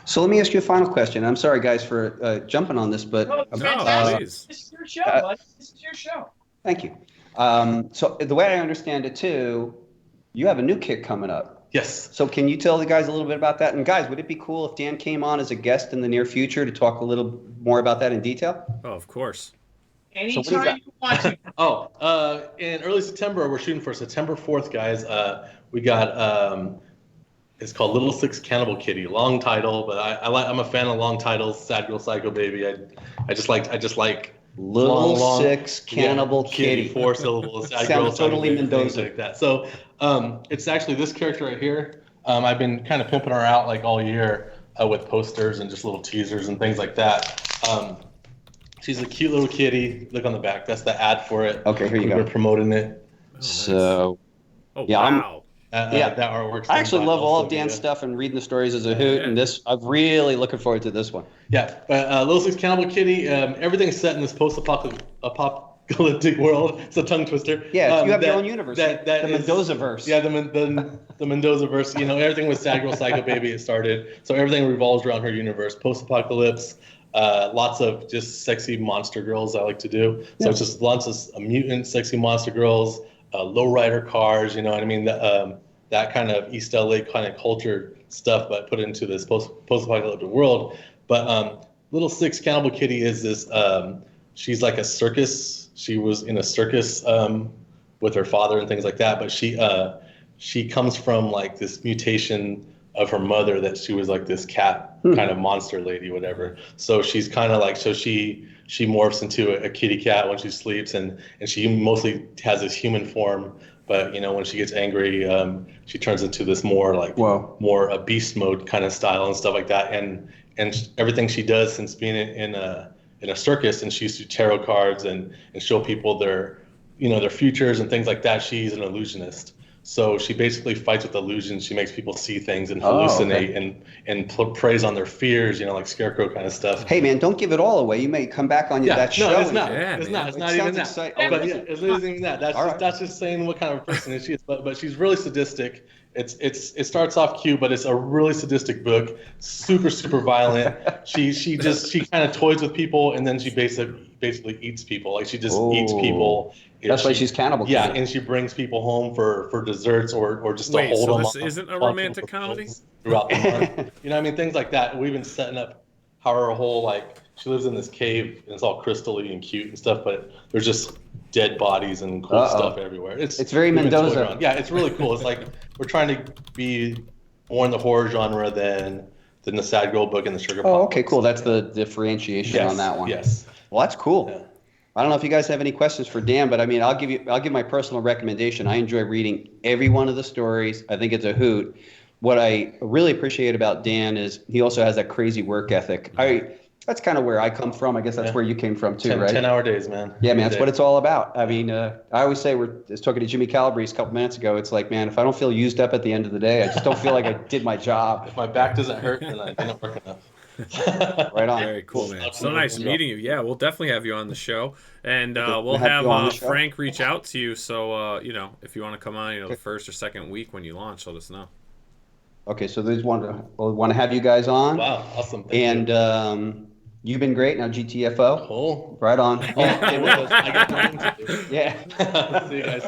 So let me ask you a final question. I'm sorry, guys, for jumping on this, but this is your show, bud. This is your show. Thank you. So the way I understand it too, you have a new kick coming up. Yes. So can you tell the guys a little bit about that? And guys, would it be cool if Dan came on as a guest in the near future to talk a little more about that in detail? Oh, of course. Anytime you want to. In early September, we're shooting for September 4th, guys. We got it's called Little Six Cannibal Kitty. Long title, but I'm a fan of long titles. Sad Girl, Psycho Baby. I just like Little Six Cannibal Kitty. 4 syllables. Sad Sounds Girl, totally Mendoza. Like that. So it's actually this character right here. I've been kind of pimping her out all year with posters and just little teasers and things like that. She's a cute little kitty. Look on the back. That's the ad for it. Okay, here you go. We're promoting it. So, wow. That artwork's I actually love all of Dan's stuff and reading the stories as a hoot. And I'm really looking forward to this one. Yeah, but Little Six Cannibal Kitty. Everything's set in this post-apocalyptic world. It's a tongue twister. Yeah, you have your own universe. The Mendoza-verse. Yeah, the Mendoza-verse. Everything with Sad Girl, Psycho Baby. It started. So everything revolves around her universe. Post-apocalypse. Lots of just sexy monster girls I like to do. So it's just lots of mutant, sexy monster girls. Lowrider cars, that kind of East LA kind of culture stuff, but put into this post-apocalyptic world. But Little Six Cannibal Kitty is this. She's like a circus. She was in a circus with her father and things like that. But she comes from this mutation of her mother, that she was this cat kind of monster lady, whatever. So she's kind of she morphs into a kitty cat when she sleeps, and she mostly has this human form. But when she gets angry, she turns into this more more a beast mode kind of style and stuff like that. And everything she does since being in a circus, and she used to do tarot cards and show people their their futures and things like that. She's an illusionist. So she basically fights with illusions. She makes people see things and hallucinate and preys on their fears, like Scarecrow kind of stuff. Hey, man, don't give it all away. You may come back on that show. No, it's not. It's not. It's not even that. But yeah, it's not even that. That's just saying what kind of person she is. But she's really sadistic. It starts off cute, but it's a really sadistic book. Super, super violent. She kind of toys with people, and then she basically eats people. Like she just eats people. That's why she's cannibal. Yeah, and she brings people home for desserts or just to hold them. This isn't a romantic comedy? Throughout the month. Things like that. We've been setting up how her whole, she lives in this cave, and it's all crystally and cute and stuff, but there's just dead bodies and cool stuff everywhere. It's very Mendoza. Yeah, it's really cool. It's like we're trying to be more in the horror genre than the Sad Girl book and the Sugar Pop. Oh, okay, cool. That's the differentiation on that one. Yes. Well, that's cool. Yeah. I don't know if you guys have any questions for Dan, but I mean, I'll give my personal recommendation. I enjoy reading every one of the stories. I think it's a hoot. What I really appreciate about Dan is he also has that crazy work ethic. That's kind of where I come from. I guess that's where you came from too, right? 10-hour days, man. Yeah, man, that's what it's all about. I mean, I always say, I was talking to Jimmy Calabrese a couple minutes ago. It's like, man, if I don't feel used up at the end of the day, I just don't feel like I did my job. If my back doesn't hurt, then I didn't work enough. Right on. Very cool, man. So nice meeting you. Yeah, we'll definitely have you on the show, and we'll have Frank reach out to you. So if you want to come on, the first or second week when you launch, let us know. Okay, so they want to have you guys on. Wow, awesome. Thank you. You've been great. Now GTFO. Cool. Right on. Yeah. See you guys.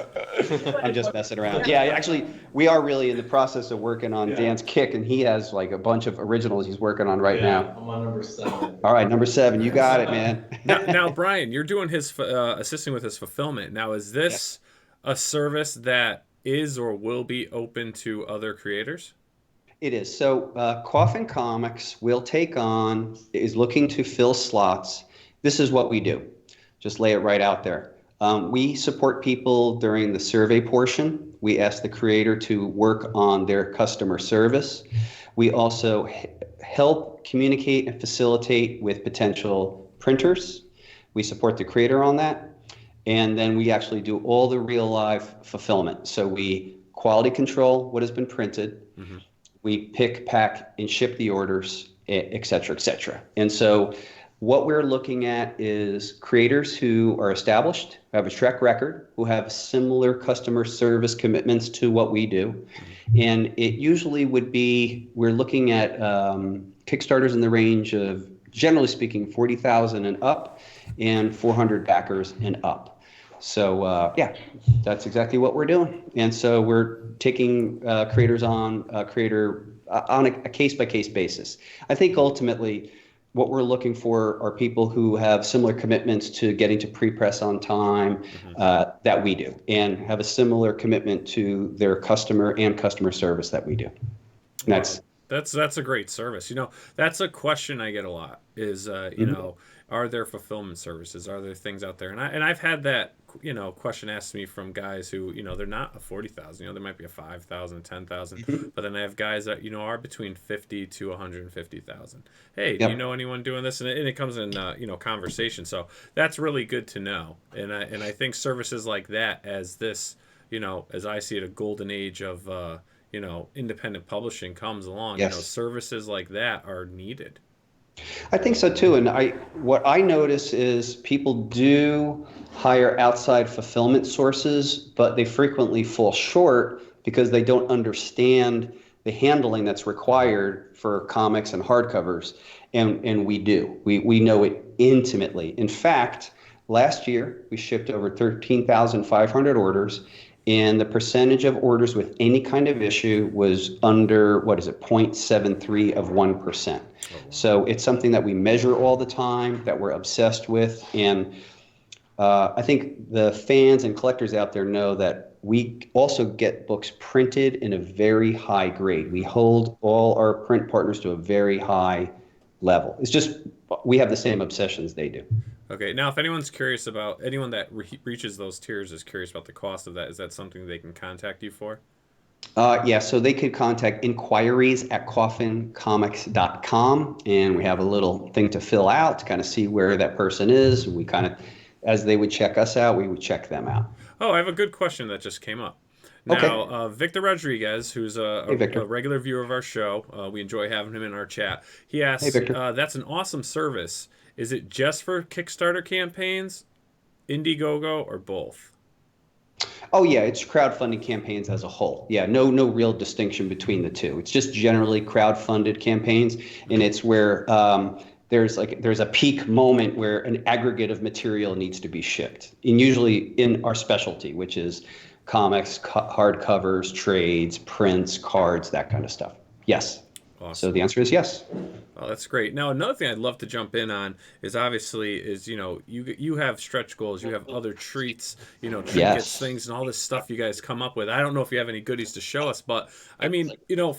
I'm just messing around. Yeah, actually, we are really in the process of working on Dan's Kick, and he has like a bunch of originals he's working on right now. I'm on number 7. All right, number 7. You got it, man. now, Brian, you're doing his assisting with his fulfillment. Now, is this a service that is or will be open to other creators? It is. So Coffin Comics is looking to fill slots. This is what we do. Just lay it right out there. We support people during the survey portion. We ask the creator to work on their customer service. We also help communicate and facilitate with potential printers. We support the creator on that. And then we actually do all the real live fulfillment. So we quality control what has been printed. Mm-hmm. We pick, pack, and ship the orders, et cetera, et cetera. And so what we're looking at is creators who are established, who have a track record, who have similar customer service commitments to what we do. And it usually would be, we're looking at Kickstarters in the range of, generally speaking, 40,000 and up, and 400 backers and up. So that's exactly what we're doing. And so we're taking creators on a case-by-case basis. I think ultimately what we're looking for are people who have similar commitments to getting to pre-press on time that we do, and have a similar commitment to their customer and customer service that we do. And that's a great service. That's a question I get a lot is, are there fulfillment services? Are there things out there? And I've had that, question asked to me from guys who, they're not a 40,000, there might be a 5,000, 10,000, but then I have guys that, are between 50 to 150,000. Hey, do you know anyone doing this? And it comes in, conversation. So that's really good to know. And I think services like that, as this, as I see it, a golden age of, independent publishing comes along, services like that are needed. I think so too, and what I notice is people do hire outside fulfillment sources, but they frequently fall short because they don't understand the handling that's required for comics and hardcovers, and we do. We know it intimately. In fact, last year we shipped over 13,500 orders, and the percentage of orders with any kind of issue was under, 0.73 of 1%. So it's something that we measure all the time, that we're obsessed with. And I think the fans and collectors out there know that we also get books printed in a very high grade. We hold all our print partners to a very high level. It's just, we have the same obsessions they do. Okay, now if anyone's curious about, anyone that reaches those tiers is curious about the cost of that, is that something they can contact you for? So they could contact inquiries@coffincomics.com, and we have a little thing to fill out to kind of see where that person is. We kind of as they would check us out, we would check them out. Oh, I have a good question that just came up. Now, Victor Rodriguez, who's a regular viewer of our show, we enjoy having him in our chat. He asks, that's an awesome service. Is it just for Kickstarter campaigns, Indiegogo, or both? Oh yeah, it's crowdfunding campaigns as a whole. Yeah, no real distinction between the two. It's just generally crowdfunded campaigns, and it's where there's a peak moment where an aggregate of material needs to be shipped, and usually in our specialty, which is comics, hardcovers, trades, prints, cards, that kind of stuff. Yes. Awesome. So the answer is yes. Oh, that's great. Now, another thing I'd love to jump in on is you have stretch goals, you have other treats, trinkets, things, and all this stuff you guys come up with. I don't know if you have any goodies to show us, but I mean,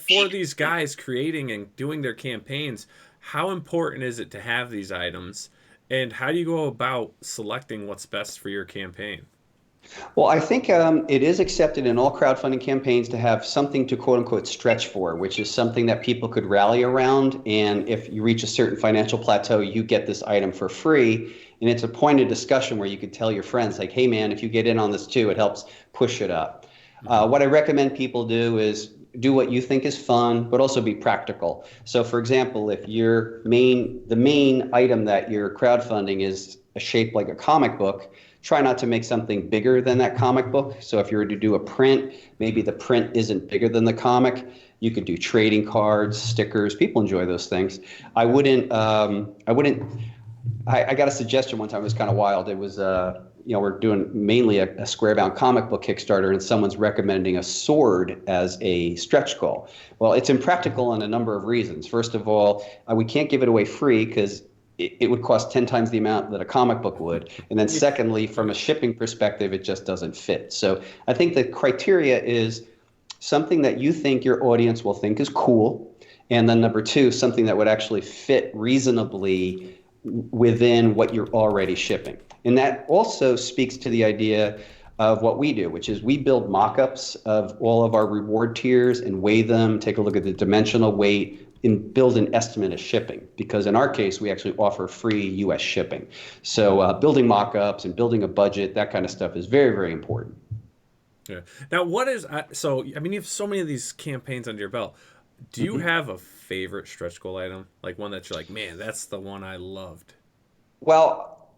for these guys creating and doing their campaigns, how important is it to have these items, and how do you go about selecting what's best for your campaign? Well, I think it is accepted in all crowdfunding campaigns to have something to quote unquote stretch for, which is something that people could rally around. And if you reach a certain financial plateau, you get this item for free. And it's a point of discussion where you could tell your friends, like, hey, man, if you get in on this too, it helps push it up. What I recommend people do is do what you think is fun, but also be practical. So, for example, if the main item that you're crowdfunding is a shape like a comic book, try not to make something bigger than that comic book. So if you were to do a print, maybe the print isn't bigger than the comic. You could do trading cards, stickers. People enjoy those things. I got a suggestion one time. It was kind of wild. It was, we're doing mainly a square-bound comic book Kickstarter, and someone's recommending a sword as a stretch goal. Well, it's impractical in a number of reasons. First of all, we can't give it away free because it would cost 10 times the amount that a comic book would. And then secondly, from a shipping perspective, it just doesn't fit. So I think the criteria is something that you think your audience will think is cool. And then number two, something that would actually fit reasonably within what you're already shipping. And that also speaks to the idea of what we do, which is we build mock-ups of all of our reward tiers and weigh them, take a look at the dimensional weight, and build an estimate of shipping, because in our case, we actually offer free U.S. shipping. So building mock-ups and building a budget, that kind of stuff is very, very important. Yeah. Now, you have so many of these campaigns under your belt. Do you have a favorite stretch goal item? Like one that you're like, man, that's the one I loved? Well,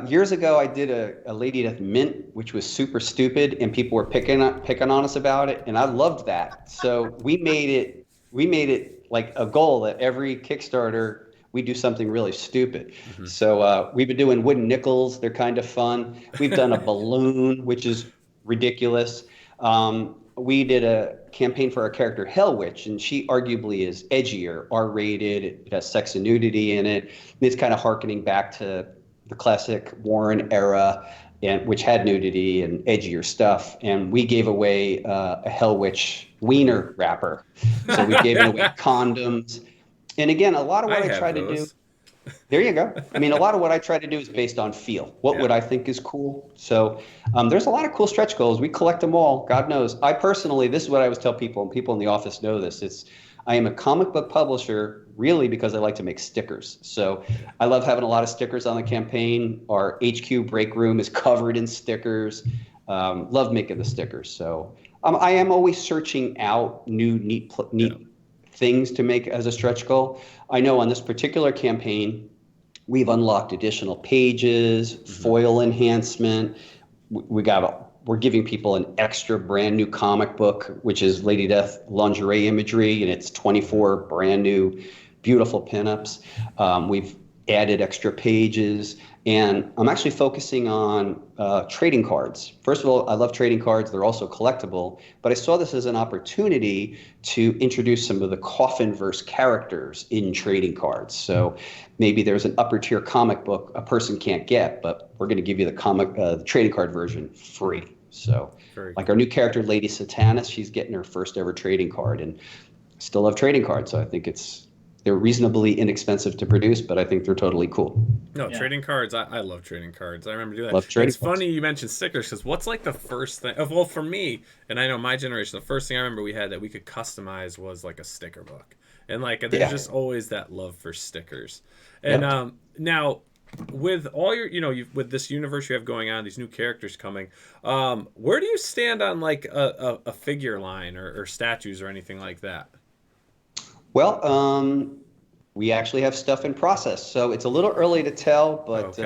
years ago, I did a Lady Death mint, which was super stupid, and people were picking on us about it, and I loved that. So we made it like a goal that every Kickstarter we do something really stupid. Mm-hmm. So we've been doing wooden nickels. They're kind of fun. We've done a balloon, which is ridiculous. We did a campaign for our character Hell Witch, and she arguably is edgier, R-rated. It has sex and nudity in it. And it's kind of harkening back to the classic Warren era, which had nudity and edgier stuff. And we gave away a Hell Witch wiener wrapper. So we gave away condoms. And again, a lot of what I try to do. There you go. I mean, a lot of what I try to do is based on feel. What would I think is cool? So there's a lot of cool stretch goals. We collect them all. God knows. I personally, this is what I always tell people, and people in the office know this. I am a comic book publisher really because I like to make stickers. So I love having a lot of stickers on the campaign. Our HQ break room is covered in stickers. Love making the stickers. So I am always searching out new neat things to make as a stretch goal. I know on this particular campaign, we've unlocked additional pages, foil enhancement. We're giving people an extra brand new comic book, which is Lady Death lingerie imagery, and it's 24 brand new, beautiful pinups. We've added extra pages, and I'm actually focusing on trading cards. First of all, I love trading cards. They're also collectible, but I saw this as an opportunity to introduce some of the Coffin-verse characters in trading cards. So maybe there's an upper tier comic book a person can't get, but we're going to give you the trading card version free. So like our new character, Lady Satanas, she's getting her first ever trading card, and still love trading cards. So I think they're reasonably inexpensive to produce, but I think they're totally cool. No, trading cards. I love trading cards. I remember doing that. Love trading It's funny you mentioned stickers, because what's like the first thing? Well, for me, and I know my generation, the first thing I remember we had that we could customize was like a sticker book. And like there's just always that love for stickers. And now, with all your, with this universe you have going on, these new characters coming, where do you stand on like a figure line or statues or anything like that? Well, we actually have stuff in process, so it's a little early to tell, but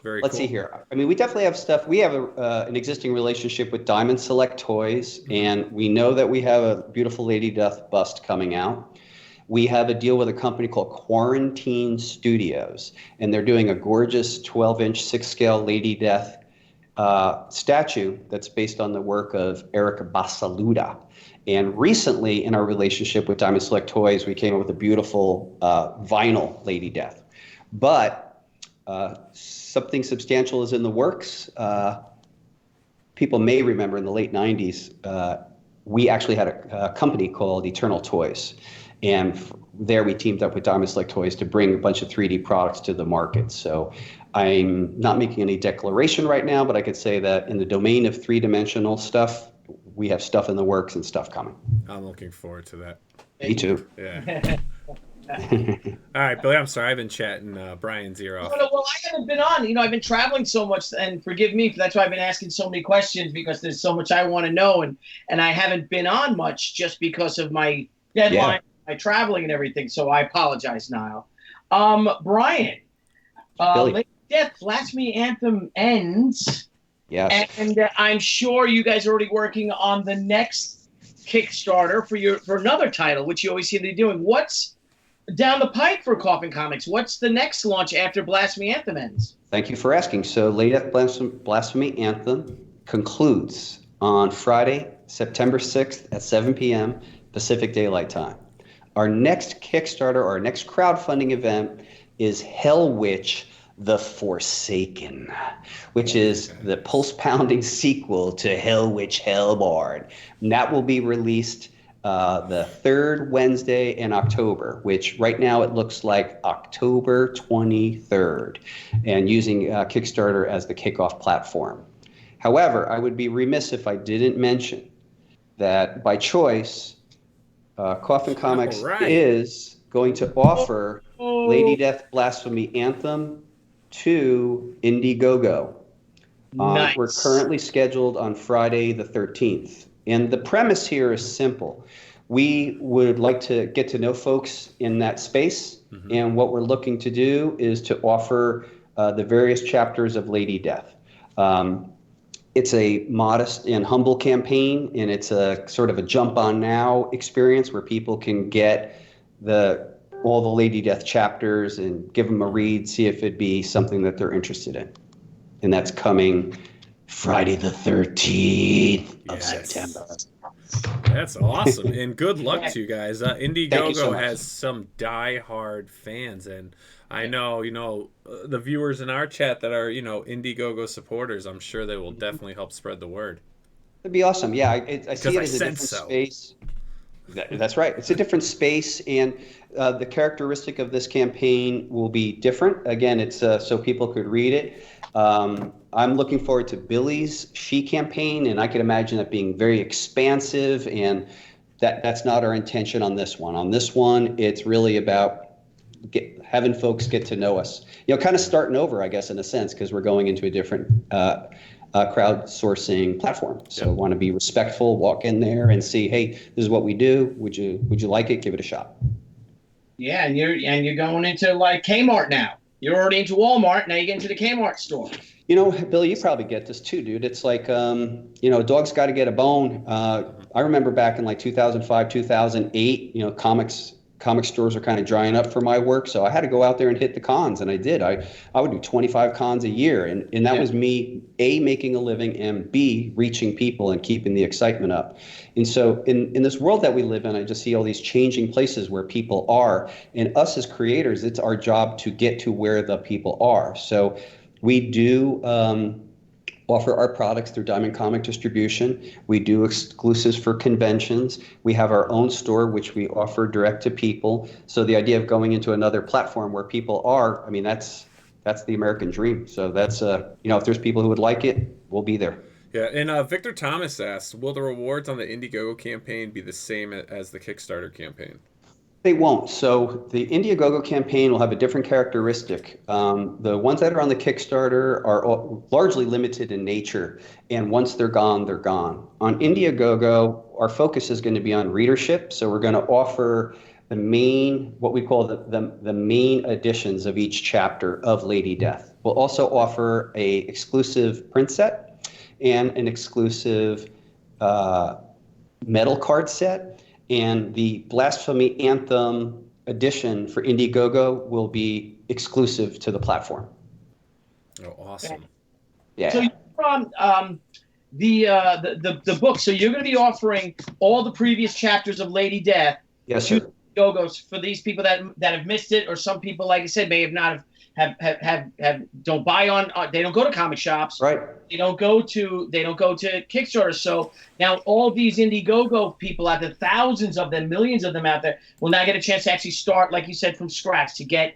let's see here. I mean, we definitely have stuff. We have an existing relationship with Diamond Select Toys, and we know that we have a beautiful Lady Death bust coming out. We have a deal with a company called Quarantine Studios, and they're doing a gorgeous 12-inch 6-scale Lady Death statue that's based on the work of Eric Basaluda. And recently, in our relationship with Diamond Select Toys, we came up with a beautiful vinyl Lady Death. But something substantial is in the works. People may remember in the late 90s, we actually had a company called Eternal Toys. And there we teamed up with Diamond Select Toys to bring a bunch of 3D products to the market. So I'm not making any declaration right now, but I could say that in the domain of three-dimensional stuff, we have stuff in the works and stuff coming. I'm looking forward to that. Me too. Yeah. All right, Billy, I'm sorry. I've been chatting Brian's ear off. No, well, I haven't been on. I've been traveling so much, and forgive me, that's why I've been asking so many questions, because there's so much I want to know, and I haven't been on much just because of my deadline, my traveling and everything, so I apologize, Niall. Brian, Lady Death, Blasphemy Anthem ends. Yes. And I'm sure you guys are already working on the next Kickstarter for another title, which you always seem to be doing. What's down the pike for Coffin Comics? What's the next launch after Blasphemy Anthem ends? Thank you for asking. So Lady Death Blasphemy Anthem concludes on Friday, September 6th at 7 p.m. Pacific Daylight Time. Our next Kickstarter, our next crowdfunding event is Hell Witch: The Forsaken, which is the pulse-pounding sequel to Hell Witch Hellbard. And that will be released the third Wednesday in October, which right now it looks like October 23rd, and using Kickstarter as the kickoff platform. However, I would be remiss if I didn't mention that by choice, Coffin Comics is going to offer Lady Death Blasphemy Anthem to Inidegogo. Nice. We're currently scheduled on Friday the 13th. And the premise here is simple. We would like to get to know folks in that space. Mm-hmm. And what we're looking to do is to offer the various chapters of Lady Death. It's a modest and humble campaign, and it's a sort of a jump on now experience where people can get all the Lady Death chapters and give them a read, see if it'd be something that they're interested in. And that's coming Friday the 13th of September. That's awesome. And good luck to you guys. Inidegogo has some die-hard fans, and I know, the viewers in our chat that are, Inidegogo supporters, I'm sure they will definitely help spread the word. It'd be awesome. Yeah, I see it as a different space. That's right. It's a different space, and the characteristic of this campaign will be different. Again, it's so people could read it. I'm looking forward to Billy's She campaign, and I can imagine that being very expansive, and that's not our intention on this one. On this one, it's really about having folks get to know us. Kind of starting over, I guess, in a sense, because we're going into a different crowdsourcing platform. So want to be respectful, walk in there and see, hey, this is what we do. Would you like it? Give it a shot. Yeah, and you're going into like Kmart now. You're already into Walmart. Now you get into the Kmart store. Billy, you probably get this too, dude. It's like, a dog's got to get a bone. I remember back in like 2005, 2008, comic stores are kind of drying up for my work. So I had to go out there and hit the cons, and I did. I would do 25 cons a year. And that was me, A, making a living, and B, reaching people and keeping the excitement up. And so in this world that we live in, I just see all these changing places where people are. And us as creators, it's our job to get to where the people are. So we do offer our products through Diamond Comic Distribution. We do exclusives for conventions. We have our own store, which we offer direct to people. So the idea of going into another platform where people are, that's the American dream. So that's, if there's people who would like it, we'll be there. Yeah, and Victor Thomas asks, will the rewards on the Inidegogo campaign be the same as the Kickstarter campaign? They won't. So the Indiegogo campaign will have a different characteristic. The ones that are on the Kickstarter are largely limited in nature, and once they're gone, they're gone. On Indiegogo, our focus is going to be on readership. So we're going to offer the main, what we call the main editions of each chapter of Lady Death. We'll also offer a exclusive print set and an exclusive metal card set. And the Blasphemy Anthem edition for Indiegogo will be exclusive to the platform. Oh, awesome! Yeah. So from the book, so you're going to be offering all the previous chapters of Lady Death. Yes, sir. Indiegogo's for these people that have missed it, or some people, like I said, may have not have don't buy on. They don't go to comic shops. Right. They don't go to Kickstarter. So now all these Indiegogo people out there, thousands of them, millions of them out there, will now get a chance to actually start, like you said, from scratch, to get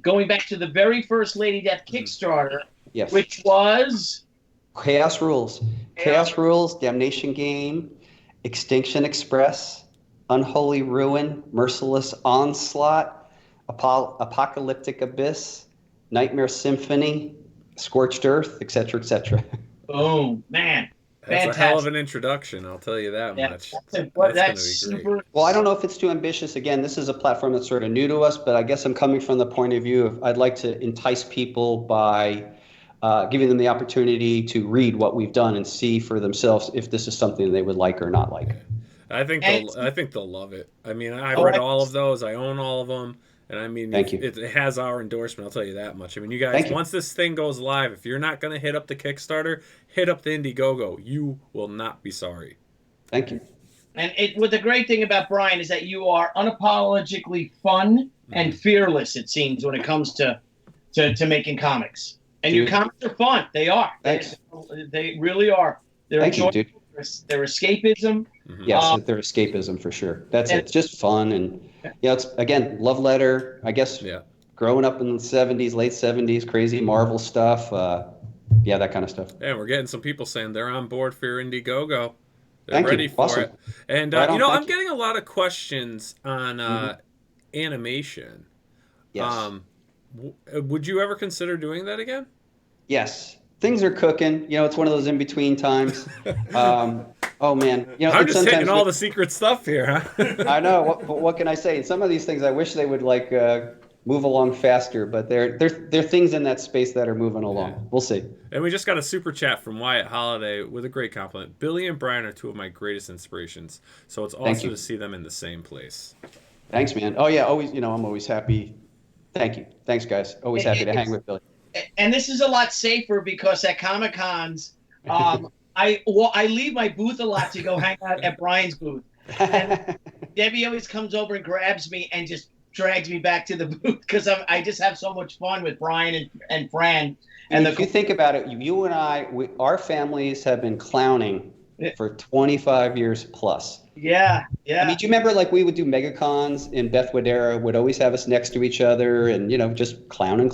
going back to the very first Lady Death Kickstarter, yes, which was Chaos Rules. Chaos Rules, Damnation Game, Extinction Express, Unholy Ruin, Merciless Onslaught, Apocalyptic Abyss, Nightmare Symphony, Scorched Earth, etc., etc. Boom, man. That's fantastic. a hell of an introduction, I'll tell you that much. That's going to be super. great. Well, I don't know if it's too ambitious. Again, this is a platform that's sort of new to us, but I guess I'm coming from the point of view of I'd like to entice people by giving them the opportunity to read what we've done and see for themselves if this is something they would like or not like. I think they'll love it. I mean, I've read all of those. I own all of them. And I mean, Thank you. It has our endorsement, I'll tell you that much. I mean, you guys, once this thing goes live, if you're not going to hit up the Kickstarter, hit up the Indiegogo. You will not be sorry. Thank you. And what the great thing about Brian is that you are unapologetically fun and fearless, it seems, when it comes to making comics. And your comics are fun. They are. Thanks. They really are. They're Thank you, dude. They're escapism. Yes, they're escapism for sure. That's it. It's just fun. And, it's, again, love letter, I guess, growing up in the 70s, late 70s, crazy Marvel stuff. That kind of stuff. And we're getting some people saying they're on board for your Indiegogo. They're Thank ready you. for Awesome. it. And, I'm getting a lot of questions on animation. Yes. Would you ever consider doing that again? Yes. Things are cooking. It's one of those in-between times. Oh, man. I'm just hitting all the secret stuff here, huh? I know. What can I say? Some of these things I wish they would, move along faster, but there are things in that space that are moving along. Yeah. We'll see. And we just got a super chat from Wyatt Holiday with a great compliment. Billy and Brian are two of my greatest inspirations, so it's awesome to see them in the same place. Thanks, man. Oh, yeah. Always, I'm always happy. Thank you. Thanks, guys. Always happy to hang with Billy. And this is a lot safer because at Comic-Cons, I leave my booth a lot to go hang out at Brian's booth. And Debbie always comes over and grabs me and just drags me back to the booth because I just have so much fun with Brian and Fran. And if you think about it, you and our families have been clowning for 25 years plus. Yeah. I mean, do you remember we would do megacons and Beth Wadera would always have us next to each other and, just clowning.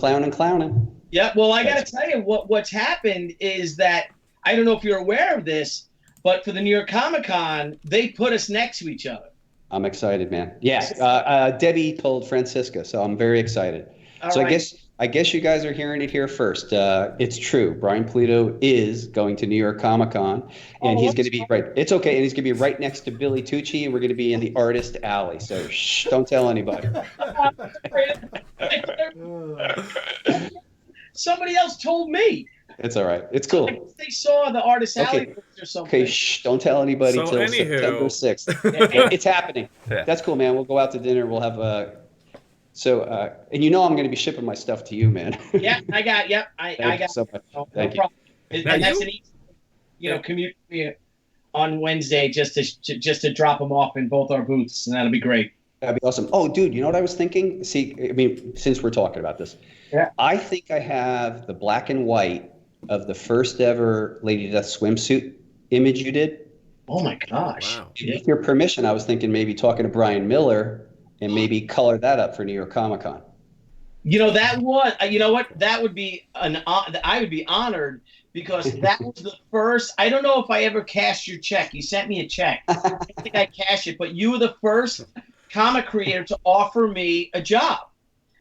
Yeah, well, I got to tell you what's happened is that I don't know if you're aware of this, but for the New York Comic Con, they put us next to each other. I'm excited, man. Yeah, Debbie told Francisca, so I'm very excited. All right. I guess you guys are hearing it here first. It's true. Brian Pulido is going to New York Comic Con, and he's going to be right. It's okay, and he's going to be right next to Billy Tucci, and we're going to be in the Artist Alley. So shh, don't tell anybody. Somebody else told me. It's all right. It's cool. They saw the Artist Alley or something. Okay, shh, don't tell anybody till September 6th. It's happening. Yeah. That's cool, man. We'll go out to dinner. We'll have and I'm going to be shipping my stuff to you, man. Yeah, I got so much. No Thank problem. And that's an easy, commute on Wednesday just to drop them off in both our booths, and that'll be great. That'd be awesome. Oh, dude, you know what I was thinking? See, I mean, since we're talking about this, I think I have the black and white of the first ever Lady Death swimsuit image you did. Oh my gosh! Wow. With your permission, I was thinking maybe talking to Brian Miller and maybe color that up for New York Comic Con. That would be I would be honored because that was the first. I don't know if I ever cashed your check. You sent me a check. I don't think I cashed it, but you were the first comic creator to offer me a job.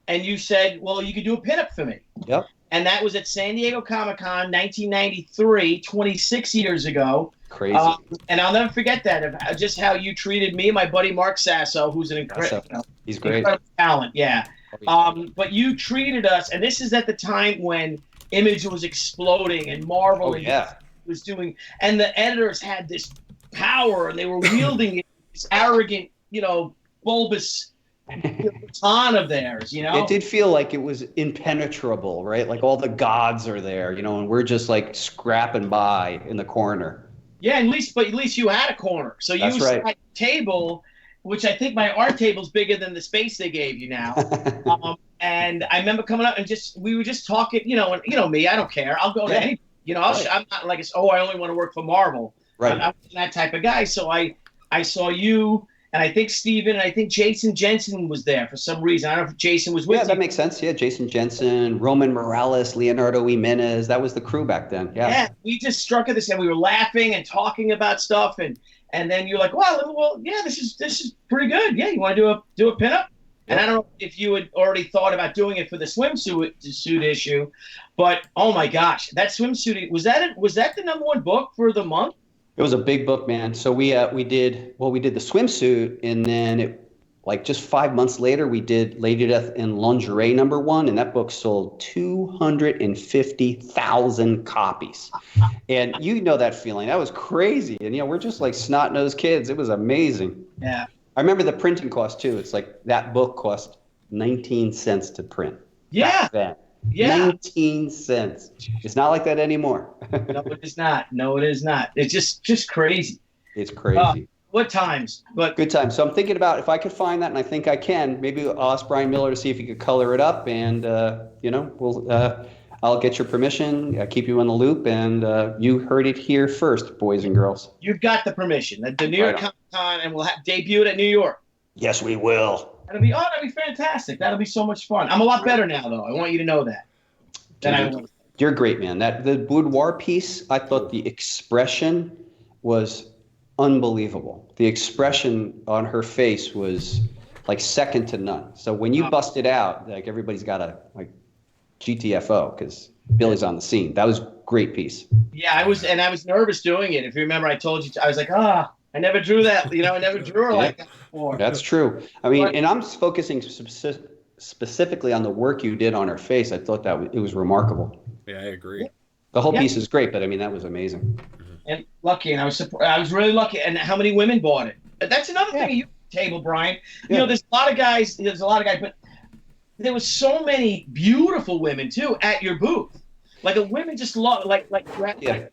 And you said, well, you could do a pinup for me. Yep. And that was at San Diego Comic-Con, 1993, 26 years ago. Crazy. And I'll never forget that, of just how you treated me and my buddy Mark Sasso, who's an incredible talent. Yeah. But you treated us, and this is at the time when Image was exploding and Marvel was doing, and the editors had this power, and they were wielding this arrogant, bulbous baton of theirs, It did feel like it was impenetrable, right? Like all the gods are there, and we're just like scrapping by in the corner. Yeah, at least you had a corner. So you sat at the table, which I think my art table's bigger than the space they gave you now. And I remember coming up and we were just talking, and me, I don't care. I'll go to any, I'm not like, I only want to work for Marvel. Right. I'm that type of guy. So I saw you. And I think Steven and I think Jason Jensen was there for some reason. I don't know if Jason was with you. Yeah, that makes sense. Yeah, Jason Jensen, Roman Morales, Leonardo Jimenez. That was the crew back then. Yeah, we just struck at this and we were laughing and talking about stuff. And then you're like, well, yeah, this is pretty good. Yeah, you want to do a pinup? And I don't know if you had already thought about doing it for the swimsuit issue, but oh my gosh, that swimsuit, was that the #1 book for the month? It was a big book, man. So we did the swimsuit, and then just 5 months later, we did Lady Death in Lingerie #1, and that book sold 250,000 copies. And that feeling. That was crazy. And we're just like snot-nosed kids. It was amazing. Yeah. I remember the printing cost too. It's like that book cost 19 cents to print. Yeah. Back then. Yeah. 19 cents. It's not like that anymore. No, it is not. It's just crazy. It's crazy. What times? But good times. So I'm thinking about if I could find that, and I think I can. Maybe I'll ask Brian Miller to see if he could color it up, and I'll get your permission. Keep you in the loop, and you heard it here first, boys and girls. You've got the permission. The New York Comic Con, and we'll debut it at New York. Yes, we will. That'll be fantastic. That'll be so much fun. I'm a lot better now, though. I want you to know that. You're great, man. The boudoir piece, I thought the expression was unbelievable. The expression on her face was like second to none. So when you bust it out, like everybody's got a GTFO because Billy's on the scene. That was a great piece. Yeah, I was nervous doing it. If you remember, I told you, I was like, I never drew that. I never drew her like that before. That's true. I mean, and I'm focusing specifically on the work you did on her face. I thought that it was remarkable. Yeah, I agree. The whole piece is great, but I mean, that was amazing. And lucky, and I was really lucky. And how many women bought it? That's another thing at your table, Brian. There's a lot of guys, but there was so many beautiful women too at your booth. Like a women just love that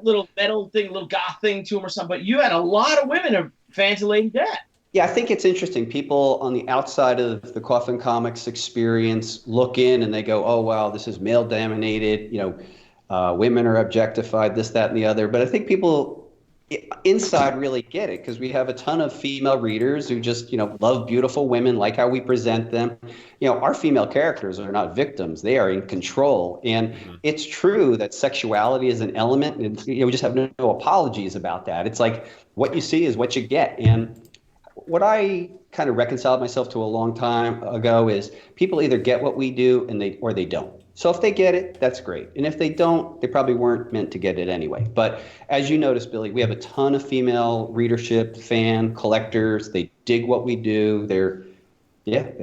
little metal thing, little goth thing to them or something. But you had a lot of women are fans of Lady Death. Yeah, I think it's interesting. People on the outside of the Coffin Comics experience look in and they go, "Oh wow, this is male dominated. Women are objectified, this, that, and the other." But I think people inside really get it because we have a ton of female readers who just love beautiful women, like how we present them. Our female characters are not victims; they are in control. And it's true that sexuality is an element, and we just have no apologies about that. It's like what you see is what you get. And what I kind of reconciled myself to a long time ago is people either get what we do or they don't. So if they get it, that's great. And if they don't, they probably weren't meant to get it anyway. But as you notice, Billy, we have a ton of female readership, fan, collectors. They dig what we do. They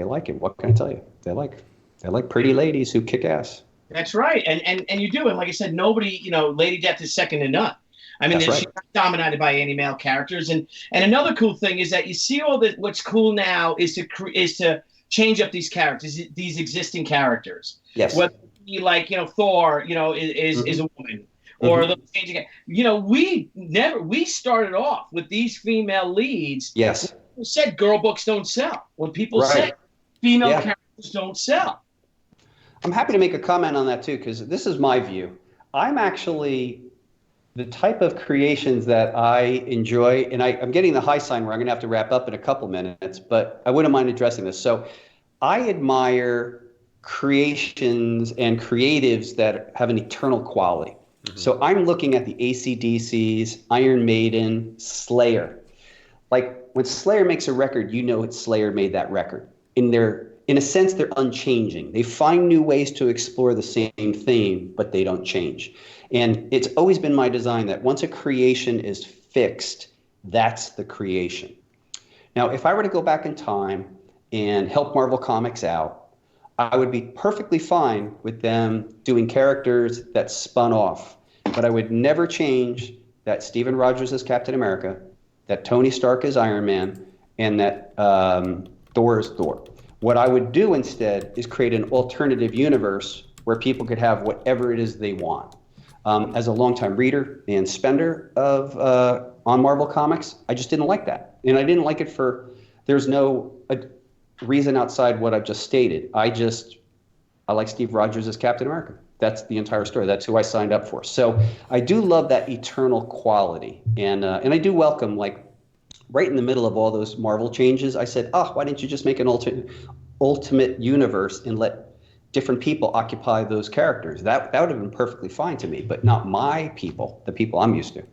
like it. What can I tell you? They like pretty ladies who kick ass. That's right. And you do. And like I said, nobody, Lady Death is second to none. I mean, she's not dominated by any male characters. And another cool thing is that you see all that. What's cool now is to change up these characters, these existing characters. Yes. Whether it be like Thor, is a woman, or the changing. We started off with these female leads. Yes. People said girl books don't sell. When people said female characters don't sell. I'm happy to make a comment on that too, because this is my view. I'm actually the type of creations that I enjoy, and I'm getting the high sign where I'm going to have to wrap up in a couple minutes, but I wouldn't mind addressing this. So I admire creations and creatives that have an eternal quality. So I'm looking at the AC/DCs, Iron Maiden, Slayer. like when Slayer makes a record, you know Slayer made that record. In a sense, they're unchanging. They find new ways to explore the same theme, but they don't change. And it's always been my design that once a creation is fixed, that's the creation. Now, if I were to go back in time and help Marvel Comics out, I would be perfectly fine with them doing characters that spun off. But I would never change that Steven Rogers is Captain America, that Tony Stark is Iron Man, and that Thor is Thor. What I would do instead is create an alternative universe where people could have whatever it is they want. As a longtime reader and spender of on Marvel Comics, I just didn't like that. And I didn't like it there's no reason outside what I've just stated. I like Steve Rogers as Captain America. That's the entire story. That's who I signed up for. So I do love that eternal quality. And I do welcome, like, right in the middle of all those Marvel changes, I said, why didn't you just make an ultimate universe and let different people occupy those characters? That would have been perfectly fine to me, but not my people, the people I'm used to.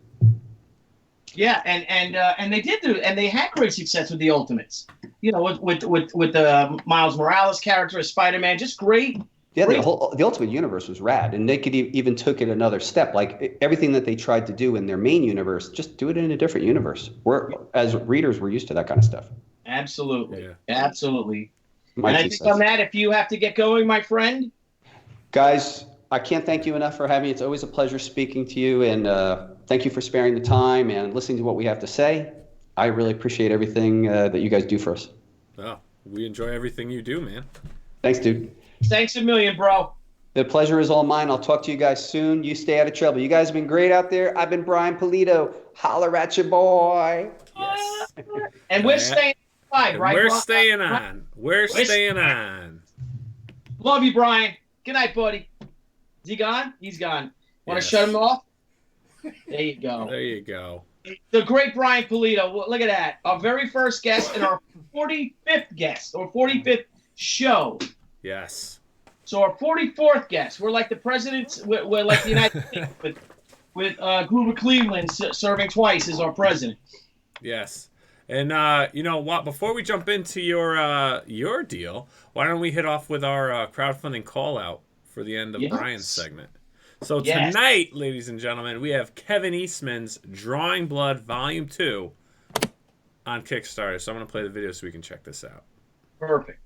Yeah, and they did and they had great success with the Ultimates. You know, with the Miles Morales character as Spider-Man, just great. Yeah, the Ultimate Universe was rad, and they could even took it another step. Like everything that they tried to do in their main universe, just do it in a different universe. As readers, we're used to that kind of stuff. Absolutely, absolutely. And I think on that, if you have to get going, my friend. Guys, I can't thank you enough for having me. It's always a pleasure speaking to you, and thank you for sparing the time and listening to what we have to say. I really appreciate everything that you guys do for us. Oh, we enjoy everything you do, man. Thanks, dude. Thanks a million, bro. The pleasure is all mine. I'll talk to you guys soon. You stay out of trouble. You guys have been great out there. I've been Brian Pulido. Holler at your boy. Yes. And we're staying live, right? We're staying on. We're staying on. Love you, Brian. Good night, buddy. Is he gone? He's gone. Want to shut him off? There you go. There you go. The great Brian Pulido. Look at that. Our very first guest and our 45th guest, or 45th show. Yes. So our 44th guest. We're like the presidents. We're like the United States with Grover Cleveland serving twice as our president. Yes. And you know what? Before we jump into your deal, why don't we hit off with our crowdfunding call out for the end of Brian's segment? So tonight, ladies and gentlemen, we have Kevin Eastman's Drawing Blood Volume 2 on Kickstarter. So I'm going to play the video so we can check this out. Perfect.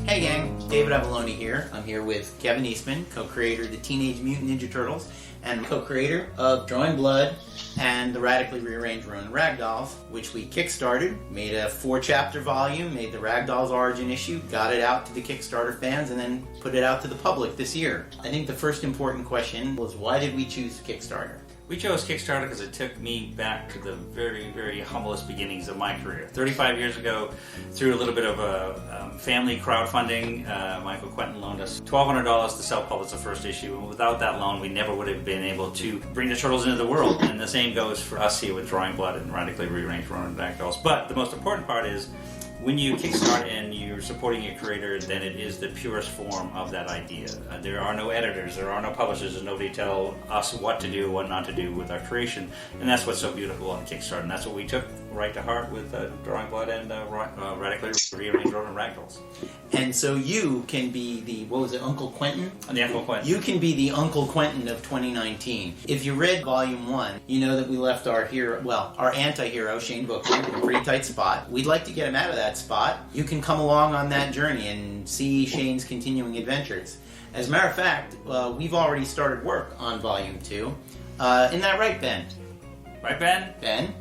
Hey gang, David Avalone here. I'm here with Kevin Eastman, co-creator of the Teenage Mutant Ninja Turtles and co-creator of Drawing Blood and the Radically Rearranged Ronin Ragdolls, which we kickstarted, made a 4-chapter volume, made the Ragdolls origin issue, got it out to the Kickstarter fans, and then put it out to the public this year. I think the first important question was, why did we choose Kickstarter? We chose Kickstarter because it took me back to the very, very humblest beginnings of my career. 35 years ago, through a little bit of a family crowdfunding, Michael Quentin loaned us $1,200 to self-publish the first issue. And without that loan, we never would have been able to bring the Turtles into the world. And the same goes for us here with Drawing Blood and Radically Rearranged Ronin Ragdolls. But the most important part is, when you kickstart and you're supporting your creator, then it is the purest form of that idea. There are no editors, there are no publishers, there's nobody to tell us what to do, what not to do with our creation. And that's what's so beautiful on Kickstarter. And that's what we took right to heart with Drawing Blood and Radically Rearranged Ronin Ragdolls. And so you can be the, what was it, Uncle Quentin? The Uncle Quentin. You can be the Uncle Quentin of 2019. If you read Volume 1, you know that we left our hero, well, our anti-hero, Shane Booker, in a pretty tight spot. We'd like to get him out of that spot. You can come along on that journey and see Shane's continuing adventures. As a matter of fact, we've already started work on Volume 2. Isn't that right, Ben? Right, Ben? Ben?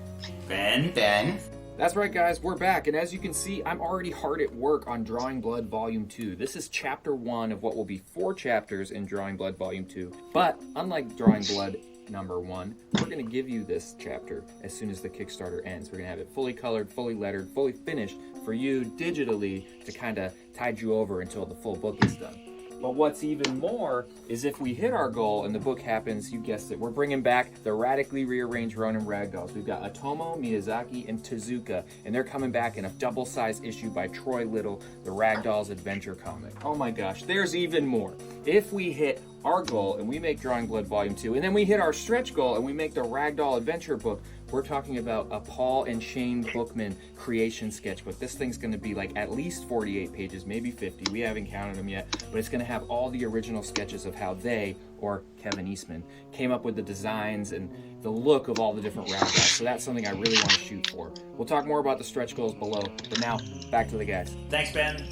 Ben? Ben? That's right, guys, we're back, and as you can see, I'm already hard at work on Drawing Blood Volume 2. This is Chapter 1 of what will be 4 chapters in Drawing Blood Volume 2. But, unlike Drawing Blood, #1. We're going to give you this chapter as soon as the Kickstarter ends. We're going to have it fully colored, fully lettered, fully finished for you digitally to kind of tide you over until the full book is done. But what's even more is if we hit our goal and the book happens, you guessed it, we're bringing back the radically rearranged Ronin Ragdolls. We've got Otomo, Miyazaki, and Tezuka, and they're coming back in a double-sized issue by Troy Little, the Ragdolls adventure comic. Oh my gosh, there's even more. If we hit our goal and we make Drawing Blood Volume 2, and then we hit our stretch goal and we make the Ragdoll adventure book, we're talking about a Paul and Shane Bookman creation sketchbook. This thing's going to be like at least 48 pages, maybe 50. We haven't counted them yet, but it's going to have all the original sketches of how they, or Kevin Eastman, came up with the designs and the look of all the different Ragdolls. So that's something I really want to shoot for. We'll talk more about the stretch goals below, but now back to the guys. Thanks, Ben.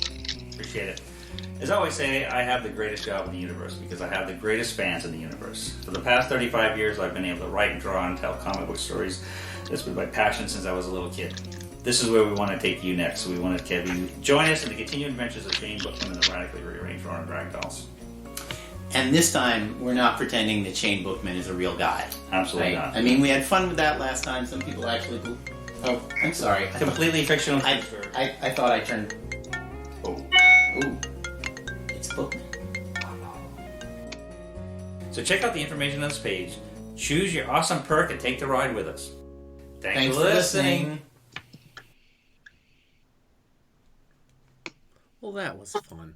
Appreciate it. As I always say, I have the greatest job in the universe because I have the greatest fans in the universe. For the past 35 years, I've been able to write and draw and tell comic book stories. That's been my passion since I was a little kid. This is where we want to take you next. We want to have you join us in the continued adventures of Shane Bookman and the radically rearranged Ronin Ragdolls. And this time, we're not pretending that Shane Bookman is a real guy. Absolutely right? not. I mean, we had fun with that last time. Some people actually... Oh, I'm sorry. Completely fictional. I thought I turned... Oh. Ooh. It's Bookman. So check out the information on this page. Choose your awesome perk and take the ride with us. Thanks for listening. Well, that was fun.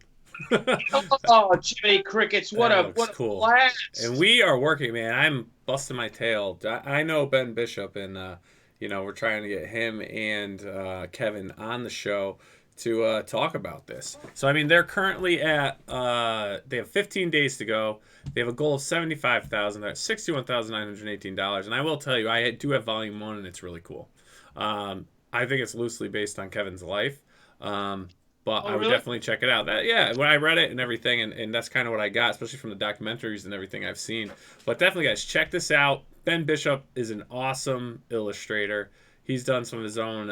Oh, Jiminy Crickets, what a cool. blast. And we are working, man. I'm busting my tail. I know Ben Bishop, and we're trying to get him and Kevin on the show to talk about this. So, I mean, they're currently at, they have 15 days to go. They have a goal of $75,000. They're at $61,918. And I will tell you, I do have Volume 1, and it's really cool. I think it's loosely based on Kevin's life. But I would definitely check it out. When I read it and everything, and that's kind of what I got, especially from the documentaries and everything I've seen. But definitely, guys, check this out. Ben Bishop is an awesome illustrator. He's done some of his own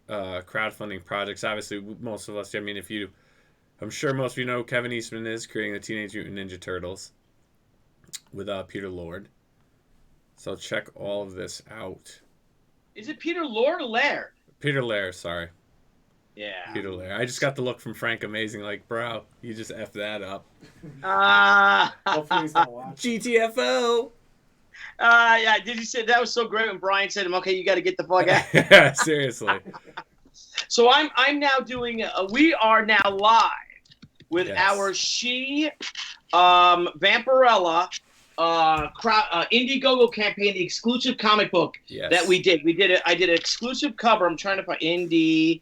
crowdfunding projects. Obviously, most of us, I'm sure most of you know who Kevin Eastman is, creating the Teenage Mutant Ninja Turtles with Peter Lord. So check all of this out. Is it Peter Lord or Laird? Peter Laird, sorry. Yeah. Peter Laird. I just got the look from Frank Amazing, like, bro, you just F that up. Hopefully he's not watching. GTFO! Yeah, did you say that was so great when Brian said to him, okay, you got to get the fuck out? Yeah, seriously. So I'm now doing, we are now live with our She Vampirella Indiegogo campaign, the exclusive comic book that we did. I did an exclusive cover. I'm trying to find Indiegogo.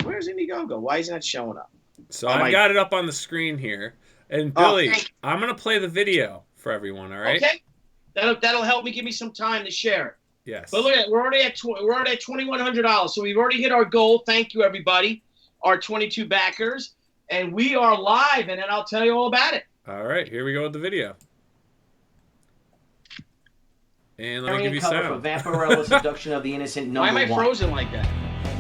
Where's Indiegogo? Why isn't that showing up? So I've got it up on the screen here. And Billy, I'm going to play the video for everyone, all right? Okay. That'll help me, give me some time to share it. Yes. But look at it. We're already at $2,100. So we've already hit our goal. Thank you, everybody. Our 22 backers. And we are live, and then I'll tell you all about it. All right, here we go with the video. And let me give you sound. For Vampirella's Seduction of the Innocent #1. Why am I frozen like that?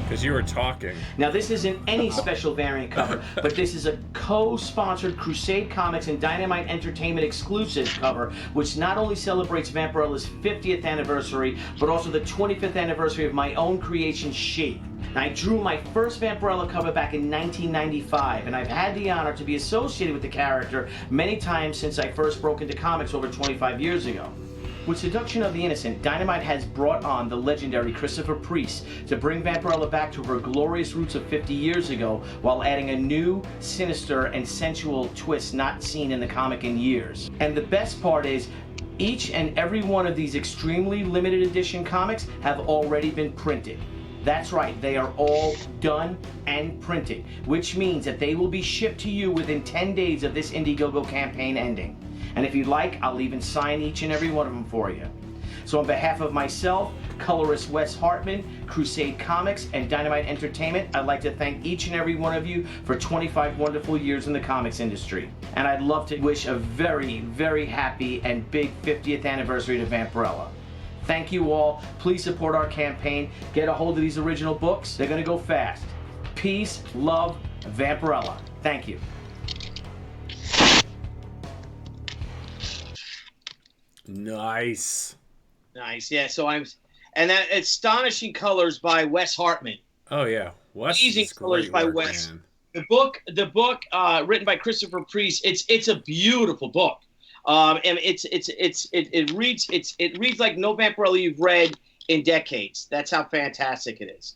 Because you were talking. Now, this isn't any special variant cover, but this is a co-sponsored Crusade Comics and Dynamite Entertainment exclusive cover, which not only celebrates Vampirella's 50th anniversary, but also the 25th anniversary of my own creation, She. I drew my first Vampirella cover back in 1995, and I've had the honor to be associated with the character many times since I first broke into comics over 25 years ago. With Seduction of the Innocent, Dynamite has brought on the legendary Christopher Priest to bring Vampirella back to her glorious roots of 50 years ago, while adding a new, sinister, and sensual twist not seen in the comic in years. And the best part is, each and every one of these extremely limited edition comics have already been printed. That's right, they are all done and printed, which means that they will be shipped to you within 10 days of this Indiegogo campaign ending. And if you'd like, I'll even sign each and every one of them for you. So on behalf of myself, colorist Wes Hartman, Crusade Comics, and Dynamite Entertainment, I'd like to thank each and every one of you for 25 wonderful years in the comics industry. And I'd love to wish a very, very happy and big 50th anniversary to Vampirella. Thank you all. Please support our campaign. Get a hold of these original books. They're going to go fast. Peace, love, Vampirella. Thank you. Nice. Nice. Yeah. So and that Astonishing Colors by Wes Hartman. Oh yeah, Wes Amazing is colors great by work, Wes. man. The book, written by Christopher Priest. It's a beautiful book. And it reads like no Vampirella you've read in decades. That's how fantastic it is.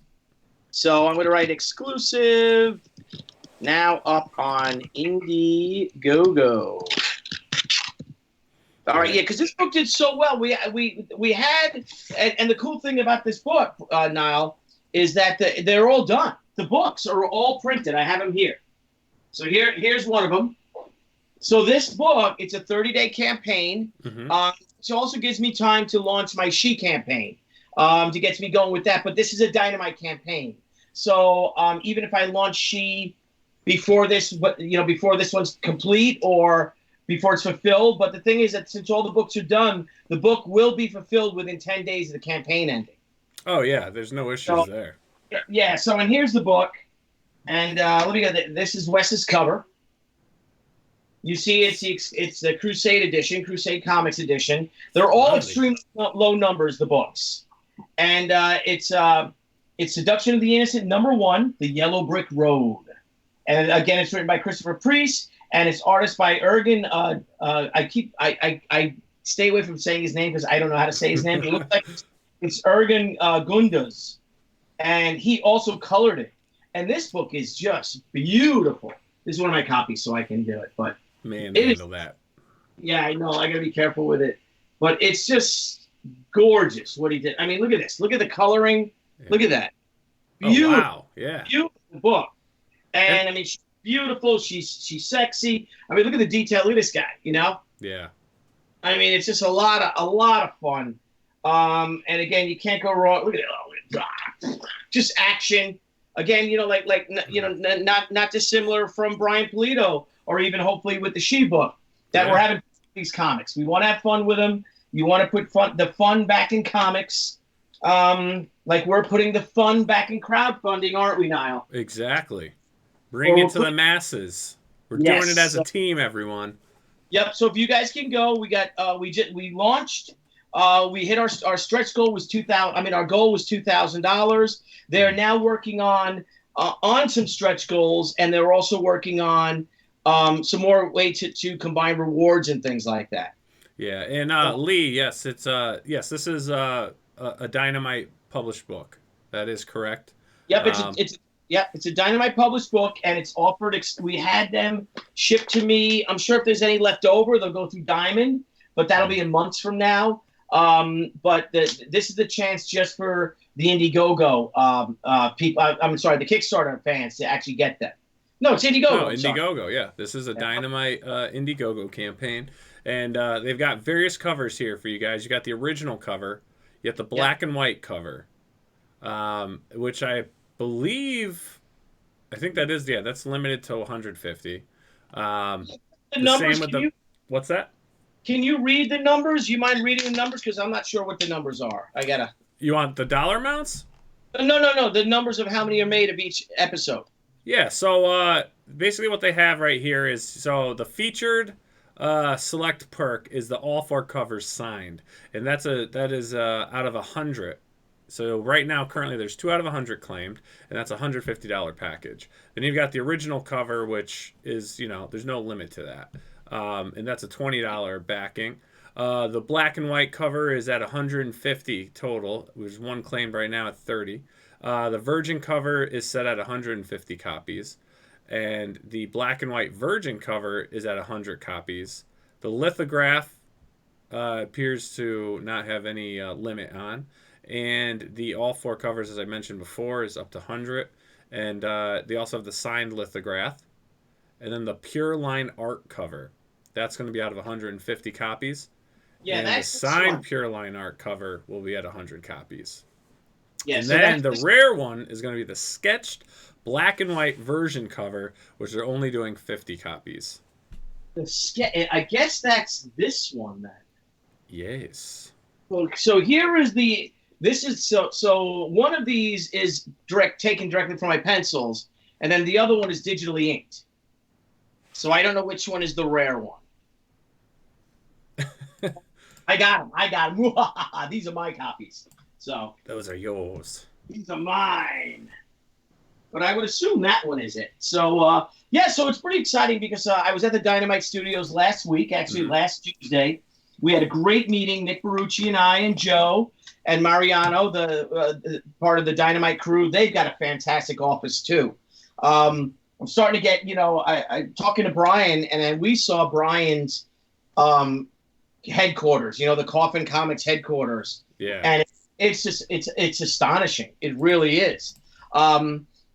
So I'm going to write exclusive now up on Indiegogo. All right, yeah, because this book did so well. We had, and the cool thing about this book, Niall, is that they're all done. The books are all printed. I have them here. So here's one of them. So this book, it's a 30-day campaign. Which also gives me time to launch my She campaign, to get me going with that. But this is a dynamite campaign. So even if I launch She before this one's complete or before it's fulfilled, but the thing is that since all the books are done, the book will be fulfilled within 10 days of the campaign ending. Oh yeah, there's no issues there. Yeah. So and here's the book, and let me get this is Wes's cover. You see, it's the Crusade edition, Crusade Comics edition. They're all extremely low numbers, the books, and it's Seduction of the Innocent #1, The Yellow Brick Road, and again, it's written by Christopher Priest, and it's artist by Ergen. I stay away from saying his name because I don't know how to say his name. It looks like it's Ergen Gundas, and he also colored it. And this book is just beautiful. This is one of my copies, so I can do it, but. Man, handle that. Yeah, I know. I gotta be careful with it, but it's just gorgeous what he did. I mean, look at this. Look at the coloring. Yeah. Look at that. Beautiful. Oh, wow. Yeah. Beautiful book. And I mean, she's beautiful. She's sexy. I mean, look at the detail. Look at this guy. You know. Yeah. I mean, it's just a lot of fun. And again, you can't go wrong. Look at it. Just action. Again, not dissimilar from Brian Pulido. Or even hopefully with the She book that we're having these comics. We want to have fun with them. You want to put the fun back in comics, like we're putting the fun back in crowdfunding, aren't we, Niall? Exactly. Bring it to the masses. We're doing it as a team, everyone. Yep. So if you guys can go, we got we launched. We hit our stretch goal was $2,000. I mean, our goal was $2,000. They're now working on some stretch goals, and they're also working on. Some more way to combine rewards and things like that. Yeah, and Lee, yes, it's this is a Dynamite published book. That is correct. Yep, it's a Dynamite published book, and it's offered. We had them shipped to me. I'm sure if there's any left over, they'll go through Diamond, but that'll be in months from now. But this is the chance just for the Indiegogo people. I'm sorry, the Kickstarter fans to actually get them. No, it's Indiegogo. No, Indiegogo, yeah. This is a Dynamite Indiegogo campaign. And they've got various covers here for you guys. You got the original cover. You got the black and white cover, which I believe, I think that is, that's limited to 150. The numbers, same with what's that? Can you read the numbers? You mind reading the numbers? Because I'm not sure what the numbers are. You want the dollar amounts? No. The numbers of how many are made of each episode. Yeah, so basically what they have right here is, so the featured select perk is the all 4 covers signed, and that is out of 100. So right now, currently, there's 2 out of 100 claimed, and that's a $150 package. Then you've got the original cover, which is, there's no limit to that, and that's a $20 backing. The black and white cover is at 150 total. There's one claimed right now at 30. The Virgin cover is set at 150 copies, and the black and white Virgin cover is at 100 copies. The lithograph appears to not have any limit on, and the all 4 covers, as I mentioned before, is up to 100, and they also have the signed lithograph, and then the Pure Line Art cover. That's going to be out of 150 copies. Yeah, and that's the signed Pure Line Art cover will be at 100 copies. Yeah, and then the rare one is going to be the sketched black and white version cover, which they're only doing 50 copies. I guess that's this one then. Yes. So here is so one of these is taken directly from my pencils, and then the other one is digitally inked. So I don't know which one is the rare one. I got them. These are my copies. So those are yours. These are mine. But I would assume that one is it. So, so it's pretty exciting because I was at the Dynamite Studios last week, actually last Tuesday. We had a great meeting, Nick Barucci and I and Joe and Mariano, the part of the Dynamite crew. They've got a fantastic office, too. I'm starting to get, I'm talking to Brian, and then we saw Brian's headquarters, the Coffin Comics headquarters. Yeah. And it's astonishing. It really is.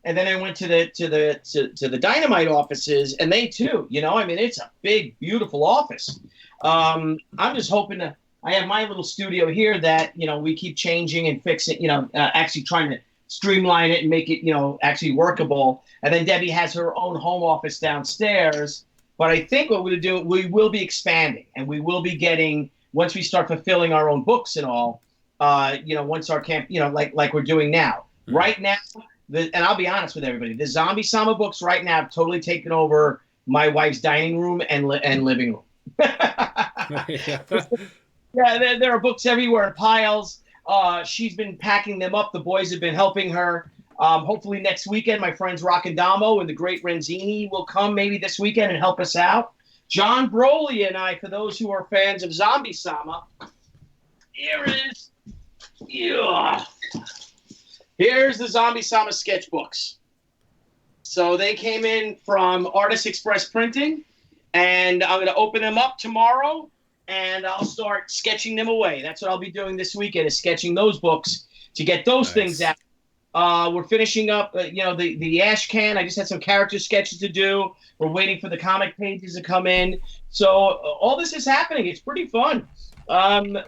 And then I went to the Dynamite offices, and they too, it's a big, beautiful office. I'm just hoping I have my little studio here that, we keep changing and fixing, actually trying to streamline it and make it, actually workable. And then Debbie has her own home office downstairs. But I think what we'll do, we will be expanding, and we will be getting, once we start fulfilling our own books and all, once our camp, like we're doing now. Mm-hmm. Right now, and I'll be honest with everybody, the Zombie Sama books right now have totally taken over my wife's dining room and living room. Yeah, there are books everywhere in piles. She's been packing them up. The boys have been helping her. Hopefully next weekend, my friends Rockandamo and the great Renzini will come maybe this weekend and help us out. John Broly and I, for those who are fans of Zombie Sama, here's the Zombie Sama sketchbooks. So they came in from Artist Express Printing, and I'm going to open them up tomorrow, and I'll start sketching them away. That's what I'll be doing this weekend, is sketching those books to get those things out. We're finishing up, the Ash Can. I just had some character sketches to do. We're waiting for the comic pages to come in. So all this is happening. It's pretty fun.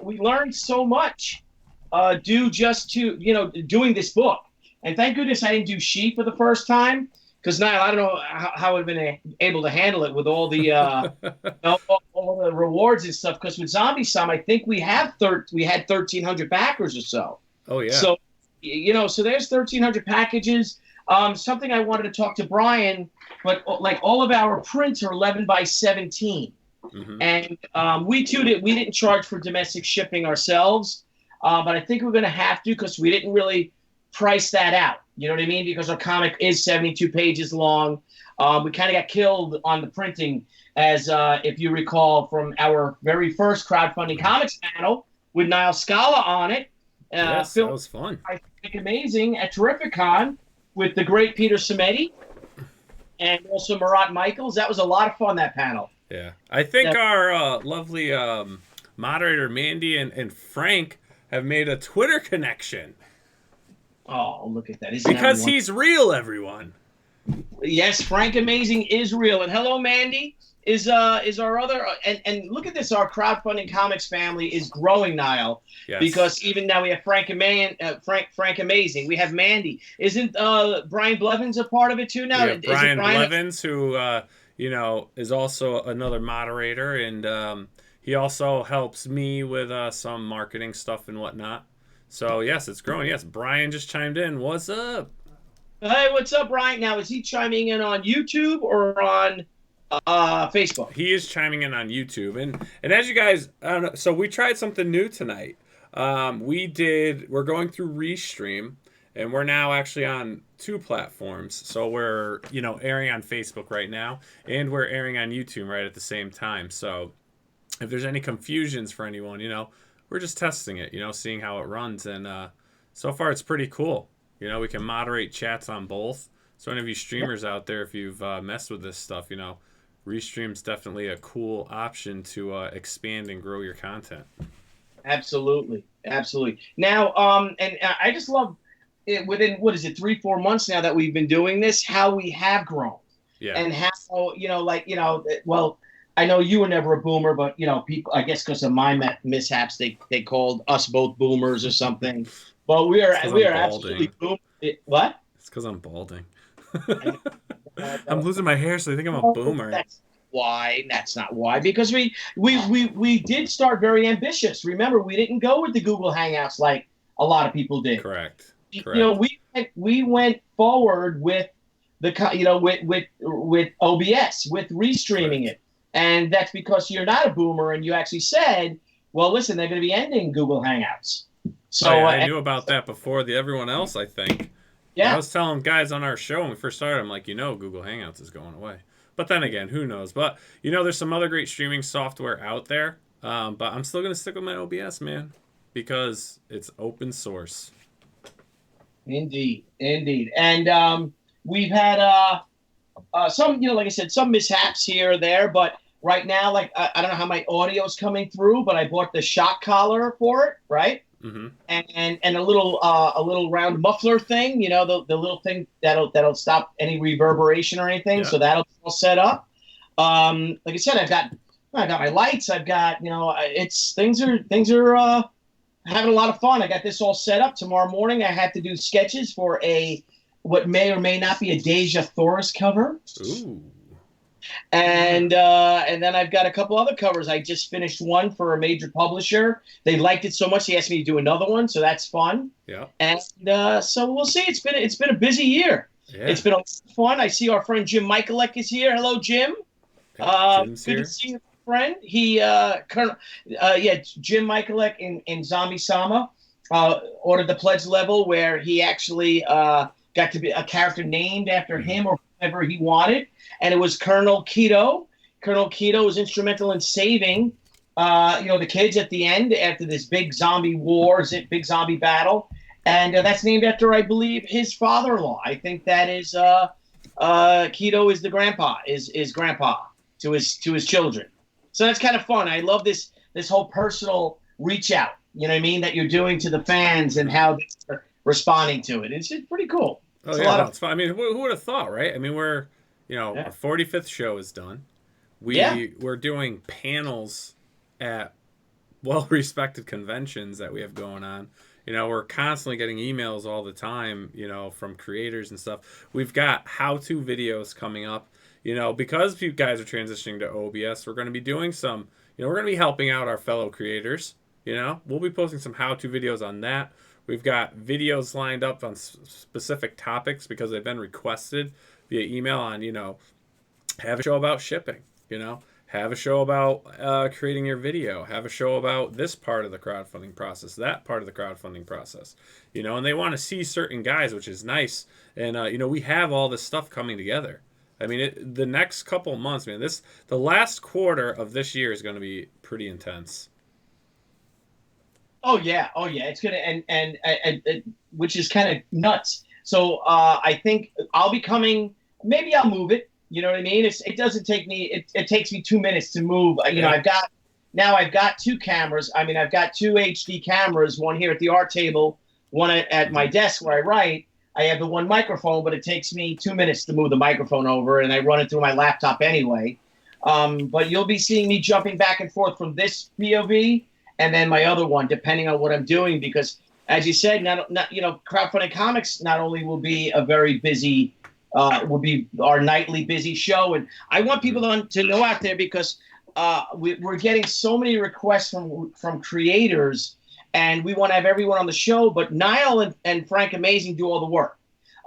We learned so much doing this book. And thank goodness I didn't do She for the first time, because now I don't know how I've been able to handle it with all the all the rewards and stuff. Because with Zombie Sam, I think we had 1,300 backers or so. Oh yeah. So so there's 1,300 packages. Something I wanted to talk to Brian, but like all of our prints are 11 by 17, and we didn't charge for domestic shipping ourselves. But I think we're going to have to, because we didn't really price that out. You know what I mean? Because our comic is 72 pages long. We kind of got killed on the printing, as if you recall from our very first crowdfunding comics panel with Niall Scala on it. Yes, that was fun. I think amazing at Terrificon with the great Peter Samedi and also Murat Michaels. That was a lot of fun, that panel. Yeah. I think our lovely moderator Mandy and Frank have made a Twitter connection. Oh, look at that. Because he's real, everyone. Yes, Frank Amazing is real. And hello, Mandy, is our other... And look at this. Our crowdfunding comics family is growing, Niall. Yes. Because even now we have Frank Amazing. We have Mandy. Isn't Brian Blevins a part of it, too, now? Yeah, Brian Blevins, who, is also another moderator. And he also helps me with some marketing stuff and whatnot. So, yes, it's growing. Yes, Brian just chimed in. What's up? Hey, what's up, Brian? Now, is he chiming in on YouTube or on Facebook? He is chiming in on YouTube. And as you guys, I don't know, so we tried something new tonight. We're going through Restream, and we're now actually on 2 platforms. So we're, airing on Facebook right now, and we're airing on YouTube right at the same time. So if there's any confusions for anyone, we're just testing it, seeing how it runs. And so far it's pretty cool. We can moderate chats on both. So any of you streamers out there, if you've messed with this stuff, Restream's definitely a cool option to expand and grow your content. Absolutely. Absolutely. Now, and I just love it within, 3-4 months now that we've been doing this, how we have grown. Yeah. And how, well, I know you were never a boomer, but, people, I guess because of my mishaps, they called us both boomers or something. But we are absolutely boomers. What? It's because I'm balding. I'm losing my hair, so they think I'm a boomer. That's not why. Because we did start very ambitious. Remember, we didn't go with the Google Hangouts like a lot of people did. Correct. We went forward with the with OBS, with restreaming it. And that's because you're not a boomer, and you actually said, Well, listen, they're going to be ending Google Hangouts. So I knew about that before everyone else, I think. Yeah. I was telling guys on our show when we first started, I'm like, Google Hangouts is going away. But then again, who knows? But, there's some other great streaming software out there. But I'm still going to stick with my OBS, man, because it's open source. Indeed. And we've had some, like I said, some mishaps here or there. But right now, like, I don't know how my audio is coming through, but I bought the shock collar for it, right? Mm-hmm. And a little round muffler thing, the little thing that'll stop any reverberation or anything. Yeah. So that'll be all set up. Like I said, I got my lights. I've got things are having a lot of fun. I got this all set up. Tomorrow morning, I have to do sketches for what may or may not be a Deja Thoris cover. Ooh. And then I've got a couple other covers. I just finished one for a major publisher. They liked it so much they asked me to do another one, so that's fun. Yeah. And so we'll see. It's been a busy year. Yeah. It's been a lot of fun. I see our friend Jim Michalek is here. Hello, Jim. Jim's good here. to see you, friend. He Jim Michalek in Zombie Sama ordered the pledge level where he actually got to be a character named after him or whoever he wanted. And it was Colonel Keto. Colonel Keto was instrumental in saving, the kids at the end after this big zombie war, big zombie battle. And that's named after, I believe, his father-in-law. I think that is Keto is the grandpa, is grandpa to his children. So that's kind of fun. I love this whole personal reach out, that you're doing to the fans and how they're responding to it. It's pretty cool. Oh, yeah, it's fun. I mean, who would have thought, right? I mean, we're... our 45th show is done. We're doing panels at well-respected conventions that we have going on. We're constantly getting emails all the time, from creators and stuff. We've got how-to videos coming up. Because you guys are transitioning to OBS, we're going to be doing some, we're going to be helping out our fellow creators. We'll be posting some how-to videos on that. We've got videos lined up on specific topics because they've been requested via email on, have a show about shipping, have a show about creating your video, have a show about this part of the crowdfunding process, that part of the crowdfunding process, and they want to see certain guys, which is nice. And, we have all this stuff coming together. I mean, the next couple months, man, the last quarter of this year is going to be pretty intense. Oh yeah. It's gonna and which is kind of nuts. So I think I'll be coming. Maybe I'll move it. You know what I mean? It doesn't take me. It takes me 2 minutes to move. I've got two cameras. I mean, I've got two HD cameras. One here at the art table. One at my desk where I write. I have the one microphone, but it takes me 2 minutes to move the microphone over, and I run it through my laptop anyway. But you'll be seeing me jumping back and forth from this POV. And then my other one, depending on what I'm doing, because as you said, Crowdfunding Comics not only will be a very busy, will be our nightly busy show, and I want people to know out there because we're getting so many requests from creators, and we want to have everyone on the show. But Niall and Frank Amazing do all the work,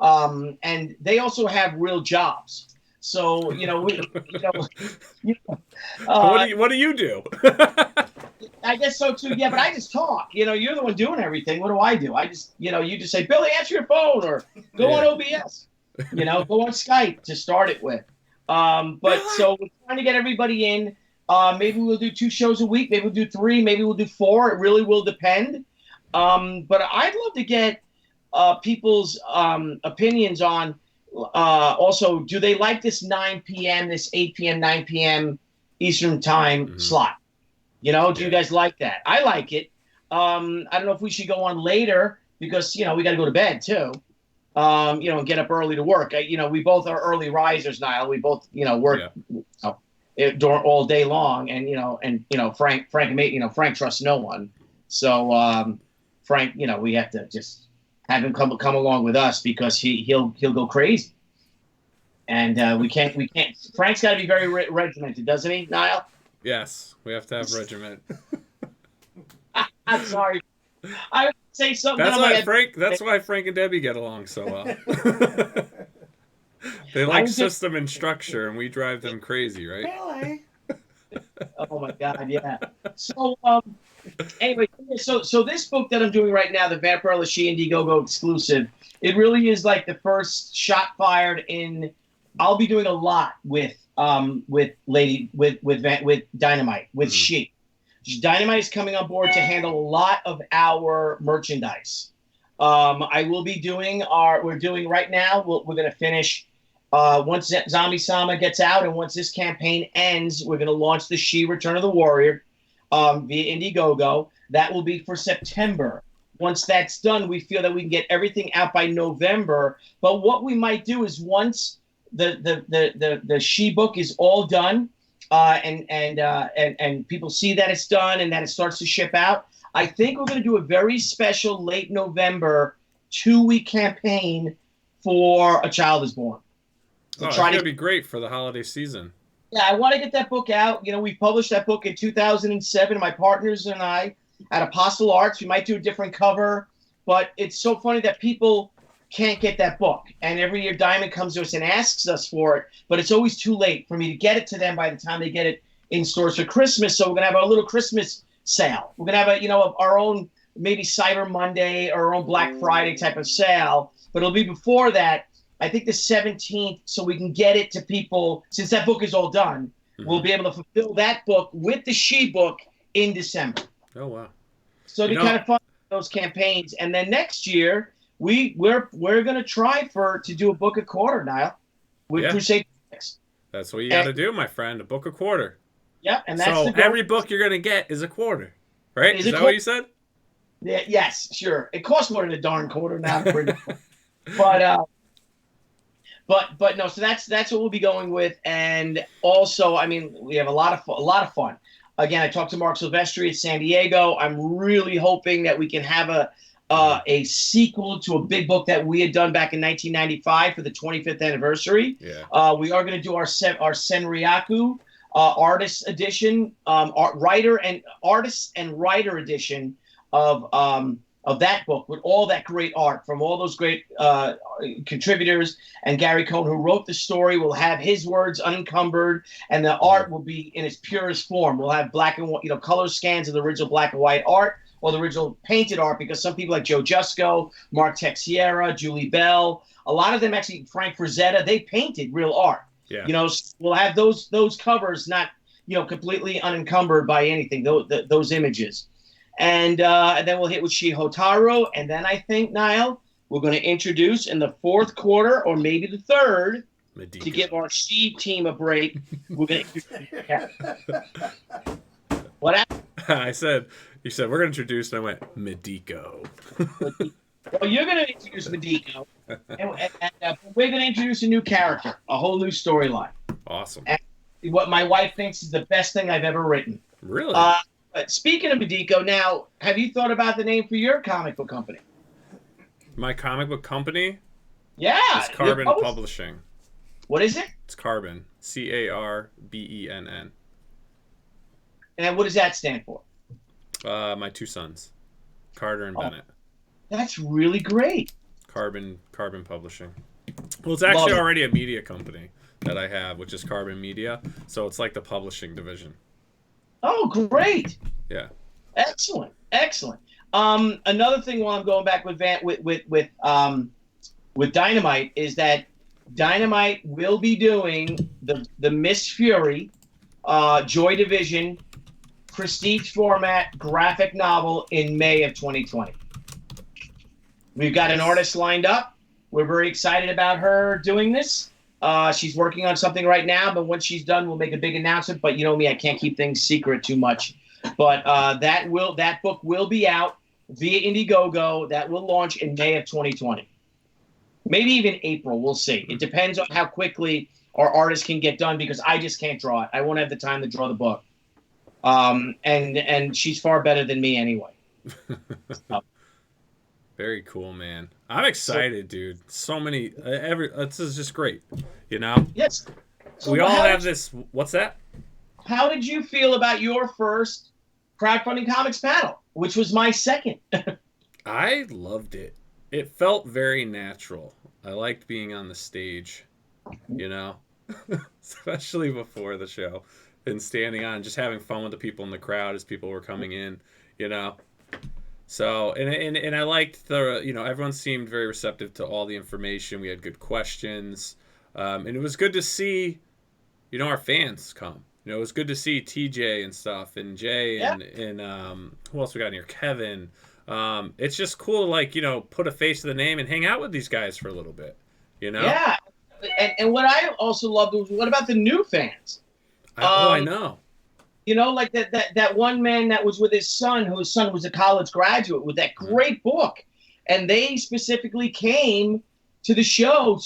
and they also have real jobs. So what do you do? I guess so too. Yeah, but I just talk. You're the one doing everything. What do I do? I just, you just say, Billy, answer your phone, or go on OBS. Go on Skype to start it with. But so we're trying to get everybody in. Maybe we'll do 2 shows a week. Maybe we'll do 3. Maybe we'll do 4. It really will depend. But I'd love to get people's opinions on. Also, do they like this 9 p.m., this 8 p.m., 9 p.m. Eastern time slot? Do you guys like that? I like it. I don't know if we should go on later because, we got to go to bed too. And get up early to work. We both are early risers, Niall. We both, work all day long. And, Frank, Frank trusts no one. So, Frank, we have to just have him come along with us because he'll go crazy. And we can't. Frank's got to be very regimented, doesn't he, Niall? Yes, we have to have regiment. I'm sorry. I would say something. That's why Frank and Debbie get along so well. They like system and structure, and we drive them crazy, right? Really? Oh my God, yeah. So Anyway, so this book that I'm doing right now, the Vampirella-Shi Inidegogo exclusive, it really is like the first shot fired in. I'll be doing a lot with Dynamite, with She. Dynamite is coming on board to handle a lot of our merchandise. I will be doing we're doing right now, we're going to finish, once Zombie Sama gets out and once this campaign ends, we're going to launch the She Return of the Warrior via Indiegogo. That will be for September. Once that's done, we feel that we can get everything out by November. But what we might do is once the She book is all done, and people see that it's done and that it starts to ship out, I think we're going to do a very special late November 2-week campaign for A Child Is Born. So it's going to be great for the holiday season. Yeah, I want to get that book out. You know, we published that book in 2007. My partners and I at Apostle Arts. We might do a different cover, but it's so funny that people can't get that book. And every year Diamond comes to us and asks us for it, but it's always too late for me to get it to them by the time they get it in stores for Christmas. So we're going to have our little Christmas sale. We're going to have our own maybe Cyber Monday or our own Black Friday type of sale, but it'll be before that. I think the 17th, so we can get it to people. Since that book is all done, we'll be able to fulfill that book with the She book in December. Oh, wow. So it'll be kind of fun, those campaigns. And then next year, we're going to try to do a book a quarter, Niall, with Crusade Comics. That's what you got to do, my friend, a book a quarter. Yep, and that's so every book you're going to get is a quarter, right? Is that what you said? Yeah, yes, sure. It costs more than a darn quarter now. But no, so that's what we'll be going with. And also, I mean, we have a lot of fun. Again, I talked to Mark Silvestri at San Diego. I'm really hoping that we can have a sequel to a big book that we had done back in 1995 for the 25th anniversary. Yeah. We are going to do our Senryaku artist edition, artist and writer edition of that book with all that great art from all those great contributors. And Gary Cohn, who wrote the story, will have his words unencumbered, and the art will be in its purest form. We'll have black and white, color scans of the original black and white art or the original painted art, because some people like Joe Jusko, Mark Texiera, Julie Bell, a lot of them actually, Frank Frazetta, they painted real art. Yeah. We'll have those covers not, completely unencumbered by anything, those images. And then we'll hit with Shi Hotaru. And then I think, Niall, we're going to introduce in the fourth quarter or maybe the third, to give our Shi team a break. We're going to What happened? You said, we're going to introduce, and I went, Medico. Well, you're going to introduce Medico. And we're going to introduce a new character, a whole new storyline. Awesome. And what my wife thinks is the best thing I've ever written. Really? But speaking of Medico, now, have you thought about the name for your comic book company? My comic book company? Yeah. It's Carbon Publishing. What is it? It's Carbon. CARBENN. And what does that stand for? My two sons, Carter and Bennett. That's really great. Carbon Publishing. Well, it's actually already a media company that I have, which is Carbon Media. So it's like the publishing division. Oh, great! Yeah, excellent. Another thing, while I'm going back with Dynamite, is that Dynamite will be doing the Miss Fury, Joy Division, prestige format graphic novel in May of 2020. We've got an artist lined up. We're very excited about her doing this. She's working on something right now, but once she's done, we'll make a big announcement. But you know me, I can't keep things secret too much. But that book will be out via Indiegogo. That will launch in May of 2020. Maybe even April. We'll see. It depends on how quickly our artists can get done, because I just can't draw it. I won't have the time to draw the book. And she's far better than me anyway. So. Very cool, man. I'm excited, dude. So many. This is just great. Yes. So we all have this. What's that? How did you feel about your first crowdfunding comics panel, which was my second? I loved it. It felt very natural. I liked being on the stage, especially before the show, and standing on, just having fun with the people in the crowd as people were coming in. you know. So and I liked the, you know, everyone seemed very receptive to all the information. We had good questions, and it was good to see, you know, our fans come. You know, it was good to see TJ and stuff, and Jay, and who else we got in here? Kevin. It's just cool to, like, you know, put a face to the name and hang out with these guys for a little bit, you know? Yeah. And what I also loved was, what about the new fans? I know. You know, like that one man that was with his son, whose son was a college graduate, with that great book. And they specifically came to the show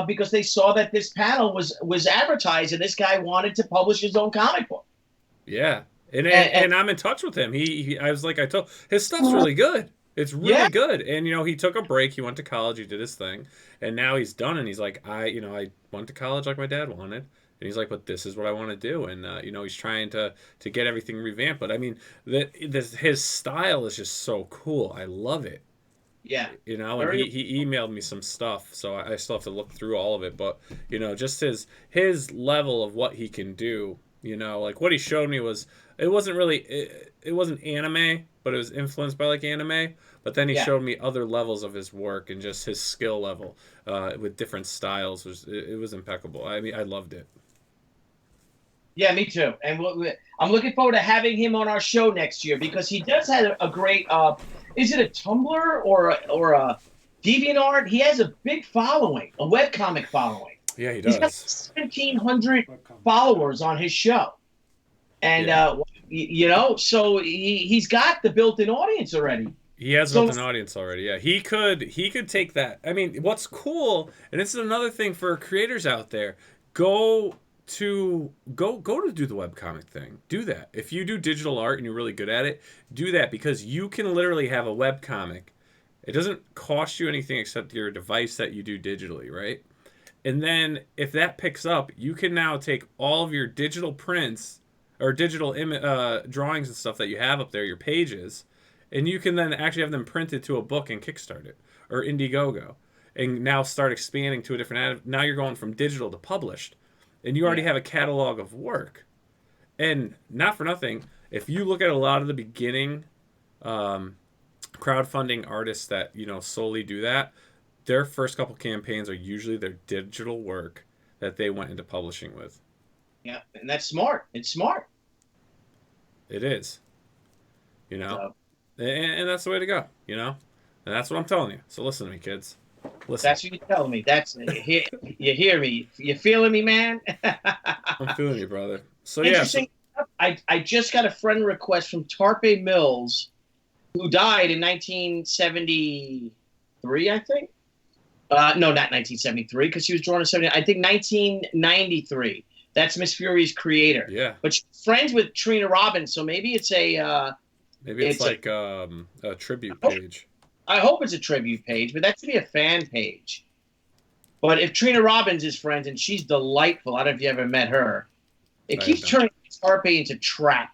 because they saw that this panel was advertised, and this guy wanted to publish his own comic book. Yeah. And I'm in touch with him. I was like, I told, his stuff's really good. It's really good. And, you know, he took a break. He went to college. He did his thing. And now he's done. And he's like, I went to college like my dad wanted. And he's like, but this is what I want to do. And, you know, he's trying to get everything revamped. But, I mean, his style is just so cool. I love it. Yeah. You know, and he emailed me some stuff. So I still have to look through all of it. But, you know, just his level of what he can do, you know, like what he showed me was, it wasn't really, it wasn't anime, but it was influenced by like anime. But then he showed me other levels of his work and just his skill level with different styles. It was impeccable. I mean, I loved it. Yeah, me too. And I'm looking forward to having him on our show next year, because he does have a great, is it a Tumblr or a DeviantArt? He has a big following, a webcomic following. Yeah, he does. He's got 1,700 followers on his show. And, you know, so he's got the built-in audience already. He has built-in audience already, yeah. He could take that. I mean, what's cool, and this is another thing for creators out there, go to do the webcomic thing. Do that. If you do digital art and you're really good at it, do that, because you can literally have a webcomic. It doesn't cost you anything except your device that you do digitally, right? And then if that picks up, you can now take all of your digital prints or digital drawings and stuff that you have up there, your pages, and you can then actually have them printed to a book and kickstart it, or Indiegogo, and now start expanding to a different. Now you're going from digital to published, and you already have a catalog of work. And not for nothing, if you look at a lot of the beginning crowdfunding artists that, you know, solely do that, their first couple campaigns are usually their digital work that they went into publishing with. Yeah, and that's smart. It's smart. It is. You know? And that's the way to go, you know? And that's what I'm telling you. So listen to me, kids. Listen. That's what you're telling me. You hear me. You feeling me, man? I'm feeling you, brother. So interesting. Yeah. I just got a friend request from Tarpe Mills, who died in 1973, I think. No, not 1973, because she was drawn in 70. I think 1993. That's Miss Fury's creator. Yeah. But she's friends with Trina Robbins, so maybe it's a... maybe it's like a tribute page. I hope it's a tribute page, but that should be a fan page. But if Trina Robbins is friends, and she's delightful, I don't know if you ever met her, it keeps turning Tarpe into Trap.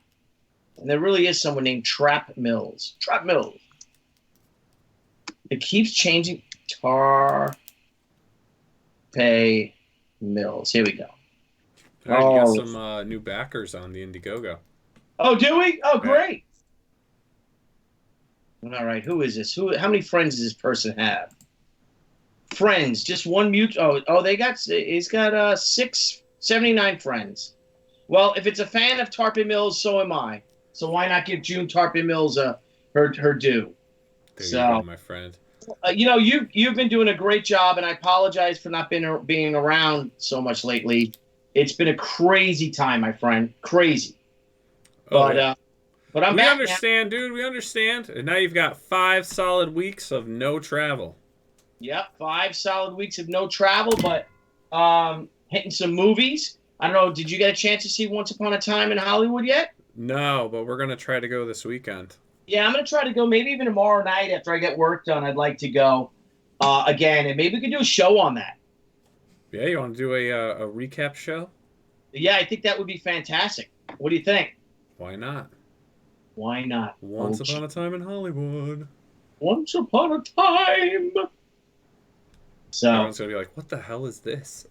And there really is someone named Trap Mills. Trap Mills. It keeps changing. Tarpe Mills. Here we go. All right, you got some new backers on the Indiegogo. Oh, do we? Oh, great. All right, who is this? How many friends does this person have? Friends, just one mute. He's got 79 friends. Well, if it's a fan of Tarpe Mills, so am I. So why not give June Tarpe Mills her due? There you go, my friend. You know, you've been doing a great job, and I apologize for not being around so much lately. It's been a crazy time, my friend. Crazy. But I'm back. We understand, dude. We understand. And now you've got 5 solid weeks of no travel. Yep, 5 solid weeks of no travel, but hitting some movies. I don't know, did you get a chance to see Once Upon a Time in Hollywood yet? No, but we're going to try to go this weekend. Yeah, I'm going to try to go maybe even tomorrow night after I get work done. I'd like to go again, and maybe we could do a show on that. Yeah, you want to do a recap show? Yeah, I think that would be fantastic. What do you think? Why not? Why not? Once Upon a Time in Hollywood. Once Upon a Time. So everyone's going to be like, what the hell is this?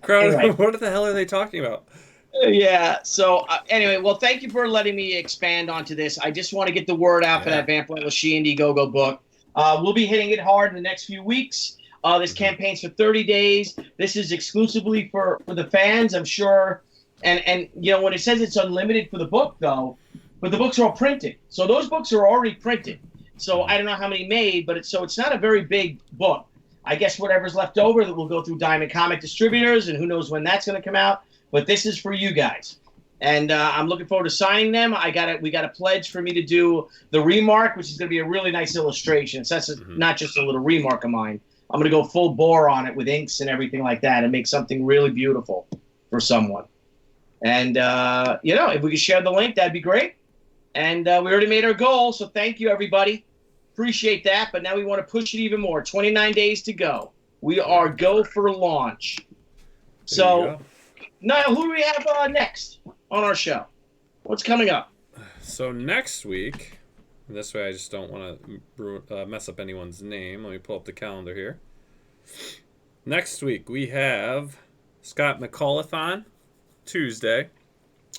Crowd, right. What the hell are they talking about? Yeah. So anyway, well, thank you for letting me expand onto this. I just want to get the word out for that Vampirella-Shi Inidegogo book. We'll be hitting it hard in the next few weeks. This campaign's for 30 days. This is exclusively for the fans, I'm sure. And you know, when it says it's unlimited for the book, though, but the books are all printed. So those books are already printed. So I don't know how many made, but it's not a very big book. I guess whatever's left over that will go through Diamond Comic Distributors, and who knows when that's going to come out. But this is for you guys. And I'm looking forward to signing them. We got a pledge for me to do the remark, which is going to be a really nice illustration. So that's not just a little remark of mine. I'm going to go full bore on it with inks and everything like that and make something really beautiful for someone. And, you know, if we could share the link, that'd be great. And we already made our goal, so thank you, everybody. Appreciate that, but now we want to push it even more. 29 days to go. We are go for launch. So now who do we have next on our show? What's coming up? So next week, this way I just don't want to mess up anyone's name. Let me pull up the calendar here. Next week we have Scott McAuliffe on Tuesday.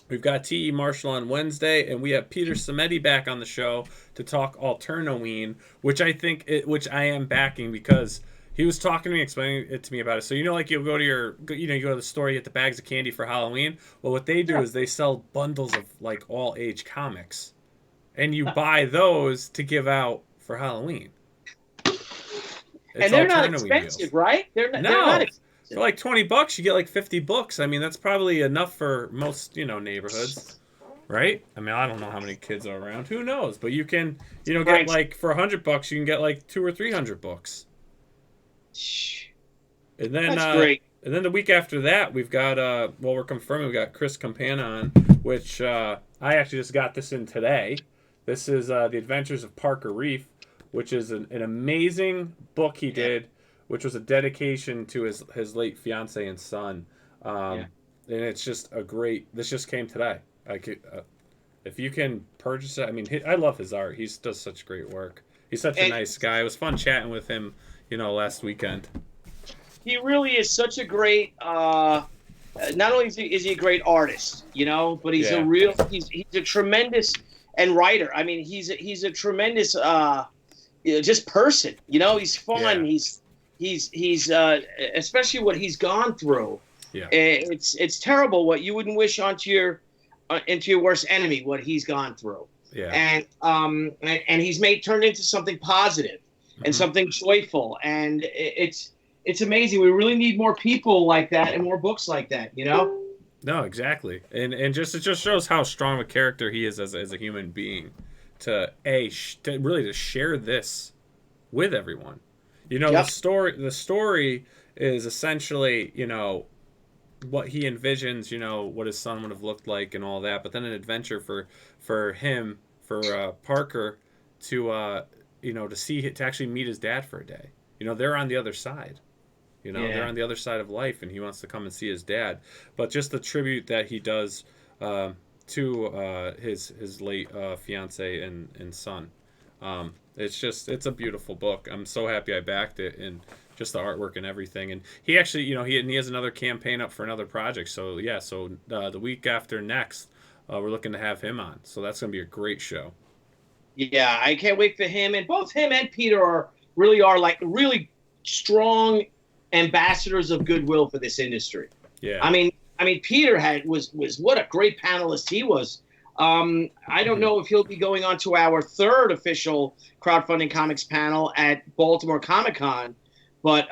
We've got T.E. Marshall on Wednesday, and we have Peter Samedi back on the show to talk Alternoween, which I am backing because he was talking to me, explaining it to me about it. So, you know, like you go to you go to the store, you get the bags of candy for Halloween. Well, what they do is they sell bundles of like all age comics, and you buy those to give out for Halloween. And they're not expensive, right? They're not expensive. For like $20, you get like 50 books. I mean, that's probably enough for most, neighborhoods, right? I mean, I don't know how many kids are around. Who knows? But you can, get like for $100, you can get like 200 or 300 books. And then, that's great. And then the week after that, we've got, we're confirming we got Chris Campana on, which I actually just got this in today. This is The Adventures of Parker Reef, which is an amazing book he did, which was a dedication to his late fiance and son. And it's just this just came today. If you can purchase it, I mean, I love his art. He does such great work. He's such a nice guy. It was fun chatting with him, last weekend. He really is such a great, not only is he a great artist, but he's he's a tremendous writer. I mean, he's a tremendous, just person, he's fun. Yeah. He's especially what he's gone through. Yeah, it's terrible what you wouldn't wish onto your worst enemy, what he's gone through. Yeah, and he's turned into something positive and something joyful, and it's amazing. We really need more people like that and more books like that. No, exactly, and it just shows how strong a character he is as a human being to really share this with everyone. The story is essentially, what he envisions, what his son would have looked like and all that, but then an adventure for him, for Parker to actually meet his dad for a day. They're on the other side. They're on the other side of life, and he wants to come and see his dad. But just the tribute that he does to his late fiance and son. It's a beautiful book. I'm so happy I backed it, and just the artwork and everything. And he actually, he has another campaign up for another project. So the week after next, we're looking to have him on. So that's gonna be a great show. Yeah, I can't wait for him. And both him and Peter are like really strong ambassadors of goodwill for this industry. Yeah. I mean, Peter was what a great panelist he was. I don't know if he'll be going on to our third official crowdfunding comics panel at Baltimore Comic-Con, but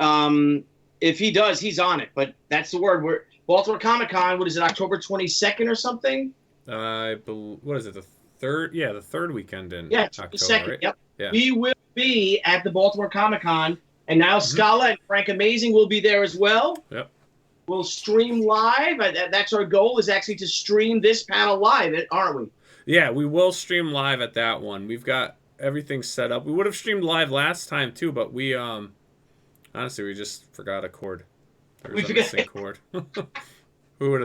if he does, he's on it. But that's the word. We're Baltimore Comic-Con. What is it, October 22nd or something? What is it? The third? Yeah, the third weekend in October. 22nd. Right? Yep. Yeah. We will be at the Baltimore Comic-Con, and now Scala and Frank Amazing will be there as well. Yep. We'll stream live. That's our goal, is actually to stream this panel live, aren't we? Yeah, we will stream live at that one. We've got everything set up. We would have streamed live last time too, but we honestly we just forgot a cord. There was a missing cord. Who would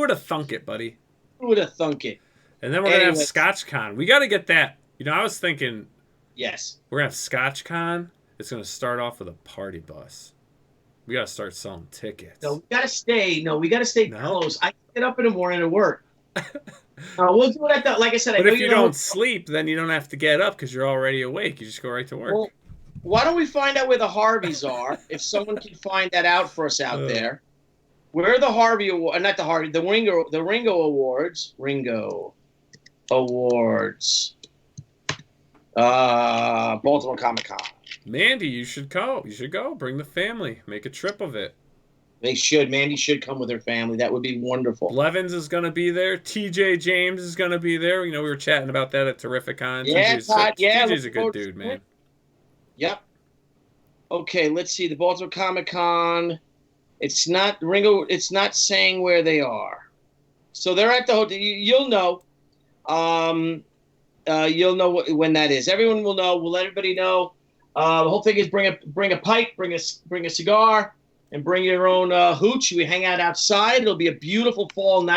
have thunk it, buddy? Who would have thunk it? And then we're gonna have ScotchCon. We got to get that. I was thinking. Yes. We're gonna have ScotchCon. It's gonna start off with a party bus. We gotta start selling tickets. No, we gotta stay. No, we gotta stay No? close. I get up in the morning to work. We'll do it at the. Like I said, But I know if you don't sleep, then you don't have to get up because you're already awake. You just go right to work. Well, why don't we find out where the Harveys are? If someone can find that out for us out there, where are the Harvey Awards? Not the Harvey, the Ringo Awards. Ringo Awards. Baltimore Comic Con. Mandy, you should go. You should go. Bring the family. Make a trip of it. They should. Mandy should come with her family. That would be wonderful. Blevins is going to be there. TJ James is going to be there. You know, we were chatting about that at Terrificon. Yeah, Todd. Yeah, TJ's a good dude, man. Yep. Okay, let's see. The Baltimore Comic Con. It's not Ringo. It's not saying where they are. So they're at the hotel. You'll know. You'll know when that is. Everyone will know. We'll let everybody know. The whole thing is bring a pipe, bring a cigar, and bring your own hooch. We hang out outside. It'll be a beautiful fall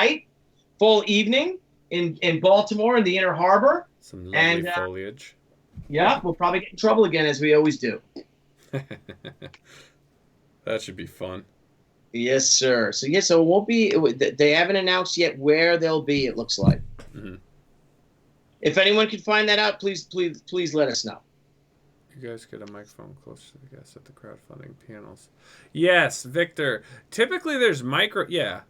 evening in Baltimore in the Inner Harbor. Some lovely foliage. Yeah, we'll probably get in trouble again as we always do. That should be fun. Yes, sir. So so it won't be. They haven't announced yet where they'll be. It looks like. Mm-hmm. If anyone can find that out, please let us know. You guys get a microphone closer to the guests at the crowdfunding panels. Yes, Victor. Typically, there's Yeah.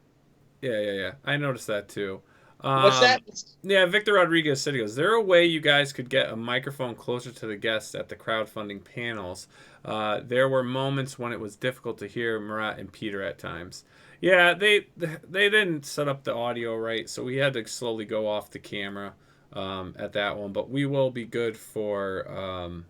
I noticed that too. What's that? Yeah, Victor Rodriguez said, he goes, is there a way you guys could get a microphone closer to the guests at the crowdfunding panels? There were moments when it was difficult to hear Murat and Peter at times. Yeah, they didn't set up the audio right, so we had to slowly go off the camera at that one. But we will be good for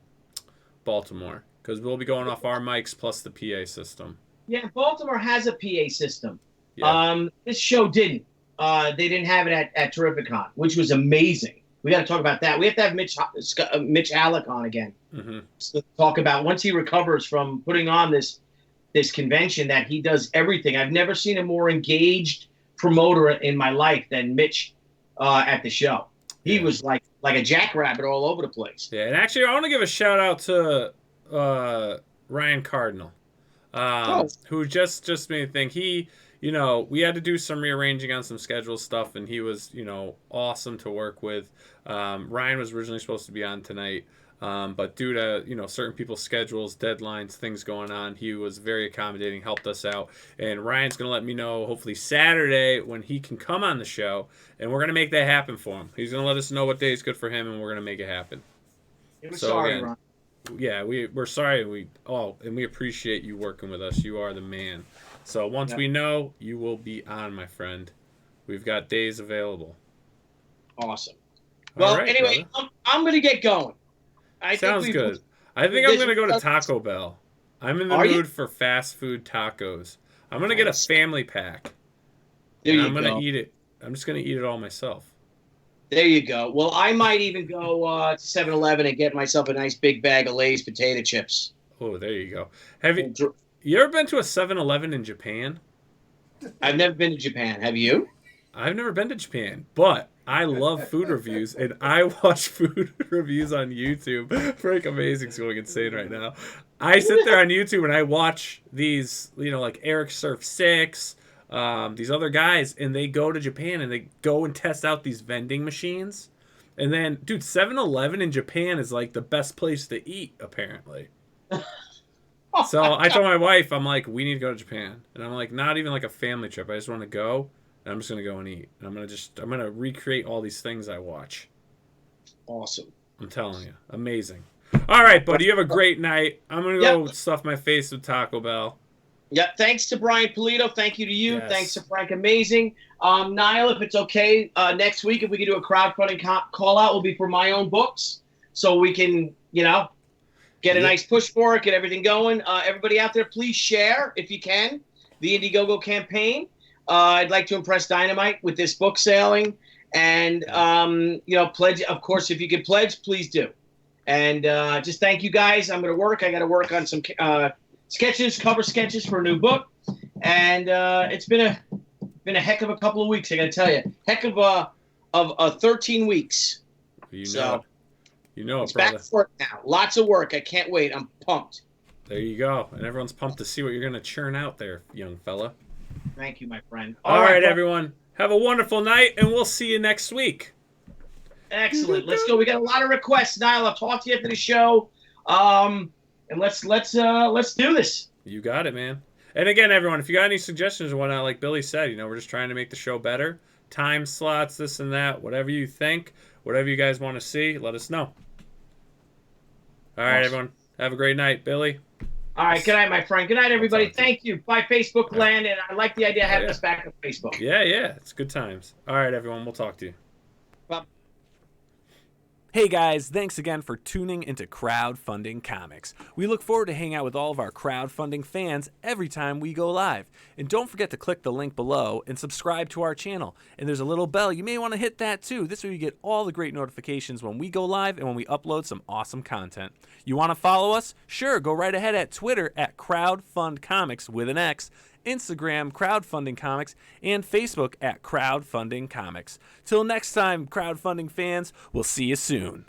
Baltimore, because we'll be going off our mics plus the PA system. Yeah, Baltimore has a PA system. Yeah. This show didn't. They didn't have it at Terrificon, which was amazing. We got to talk about that. We have to have Mitch Halleck on again. Mm-hmm. So talk about once he recovers from putting on this convention, that he does everything. I've never seen a more engaged promoter in my life than Mitch at the show. He was like a jackrabbit all over the place. Yeah, and actually, I want to give a shout out to Ryan Cardinal, who just made me think. We had to do some rearranging on some schedule stuff, and he was, awesome to work with. Ryan was originally supposed to be on tonight, but due to, certain people's schedules, deadlines, things going on, he was very accommodating, helped us out. And Ryan's going to let me know, hopefully Saturday, when he can come on the show, and we're going to make that happen for him. He's going to let us know what day is good for him, and we're going to make it happen. Sorry, Ryan. Yeah, we're sorry. And we appreciate you working with us. You are the man. So once we know, you will be on, my friend. We've got days available. Awesome. Well, anyway, I'm going to get going. Sounds good. I think I'm going to go to Taco Bell. I'm in the mood for fast food tacos. I'm going to get a family pack. I'm going to eat it. I'm just going to eat it all myself. There you go. Well, I might even go to 7-Eleven and get myself a nice big bag of Lay's potato chips. Oh, there you go. Have you ever been to a 7-Eleven in Japan? I've never been to Japan. Have you? I've never been to Japan, but I love food reviews, and I watch food reviews on YouTube. Frank Amazing's going insane right now. I sit there on YouTube and I watch these, like Eric Surf 6, these other guys, and they go to Japan and they go and test out these vending machines. And then, dude, 7-Eleven in Japan is like the best place to eat, apparently. So I told my wife, I'm like, we need to go to Japan. And I'm like, not even like a family trip. I just want to go, and I'm just going to go and eat. And I'm going to recreate all these things I watch. Awesome. I'm telling you. Amazing. All right, buddy. You have a great night. I'm going to go stuff my face with Taco Bell. Yeah, thanks to Brian Pulido. Thank you to you. Yes. Thanks to Frank Amazing. Niall, if it's okay, next week, if we can do a crowdfunding call-out, will be for my own books. So we can, get a nice push for it, get everything going. Everybody out there, please share, if you can, the Inidegogo campaign. I'd like to impress Dynamite with this book selling. And, pledge. Of course, if you can pledge, please do. And just thank you guys. I'm going to work. I got to work on some cover sketches for a new book. And it's been a heck of a couple of weeks, I got to tell you. Heck of 13 weeks. You know it's brother. back to work now. Lots of work. I can't wait. I'm pumped. There you go. And everyone's pumped to see what you're going to churn out there, young fella. Thank you, my friend. All right, everyone. Have a wonderful night, and we'll see you next week. Excellent. Let's go. We got a lot of requests, Niall. I'll talk to you after the show. And let's do this. You got it, man. And again, everyone, if you got any suggestions or whatnot, like Billy said, we're just trying to make the show better. Time slots, this and that, whatever you think, whatever you guys want to see, let us know. All right, everyone. Have a great night, Billy. All right, good night, my friend. Good night, everybody. Thank you. Bye, Facebook land, and I like the idea of having us back on Facebook. Yeah, it's good times. All right, everyone, we'll talk to you. Bye. Hey guys, thanks again for tuning into Crowdfunding Comics. We look forward to hanging out with all of our crowdfunding fans every time we go live. And don't forget to click the link below and subscribe to our channel. And there's a little bell, you may want to hit that too. This way you get all the great notifications when we go live and when we upload some awesome content. You want to follow us? Sure, go right ahead at Twitter at CrowdFundComics with an X, Instagram, Crowdfunding Comics, and Facebook at Crowdfunding Comics. Till next time, crowdfunding fans, we'll see you soon.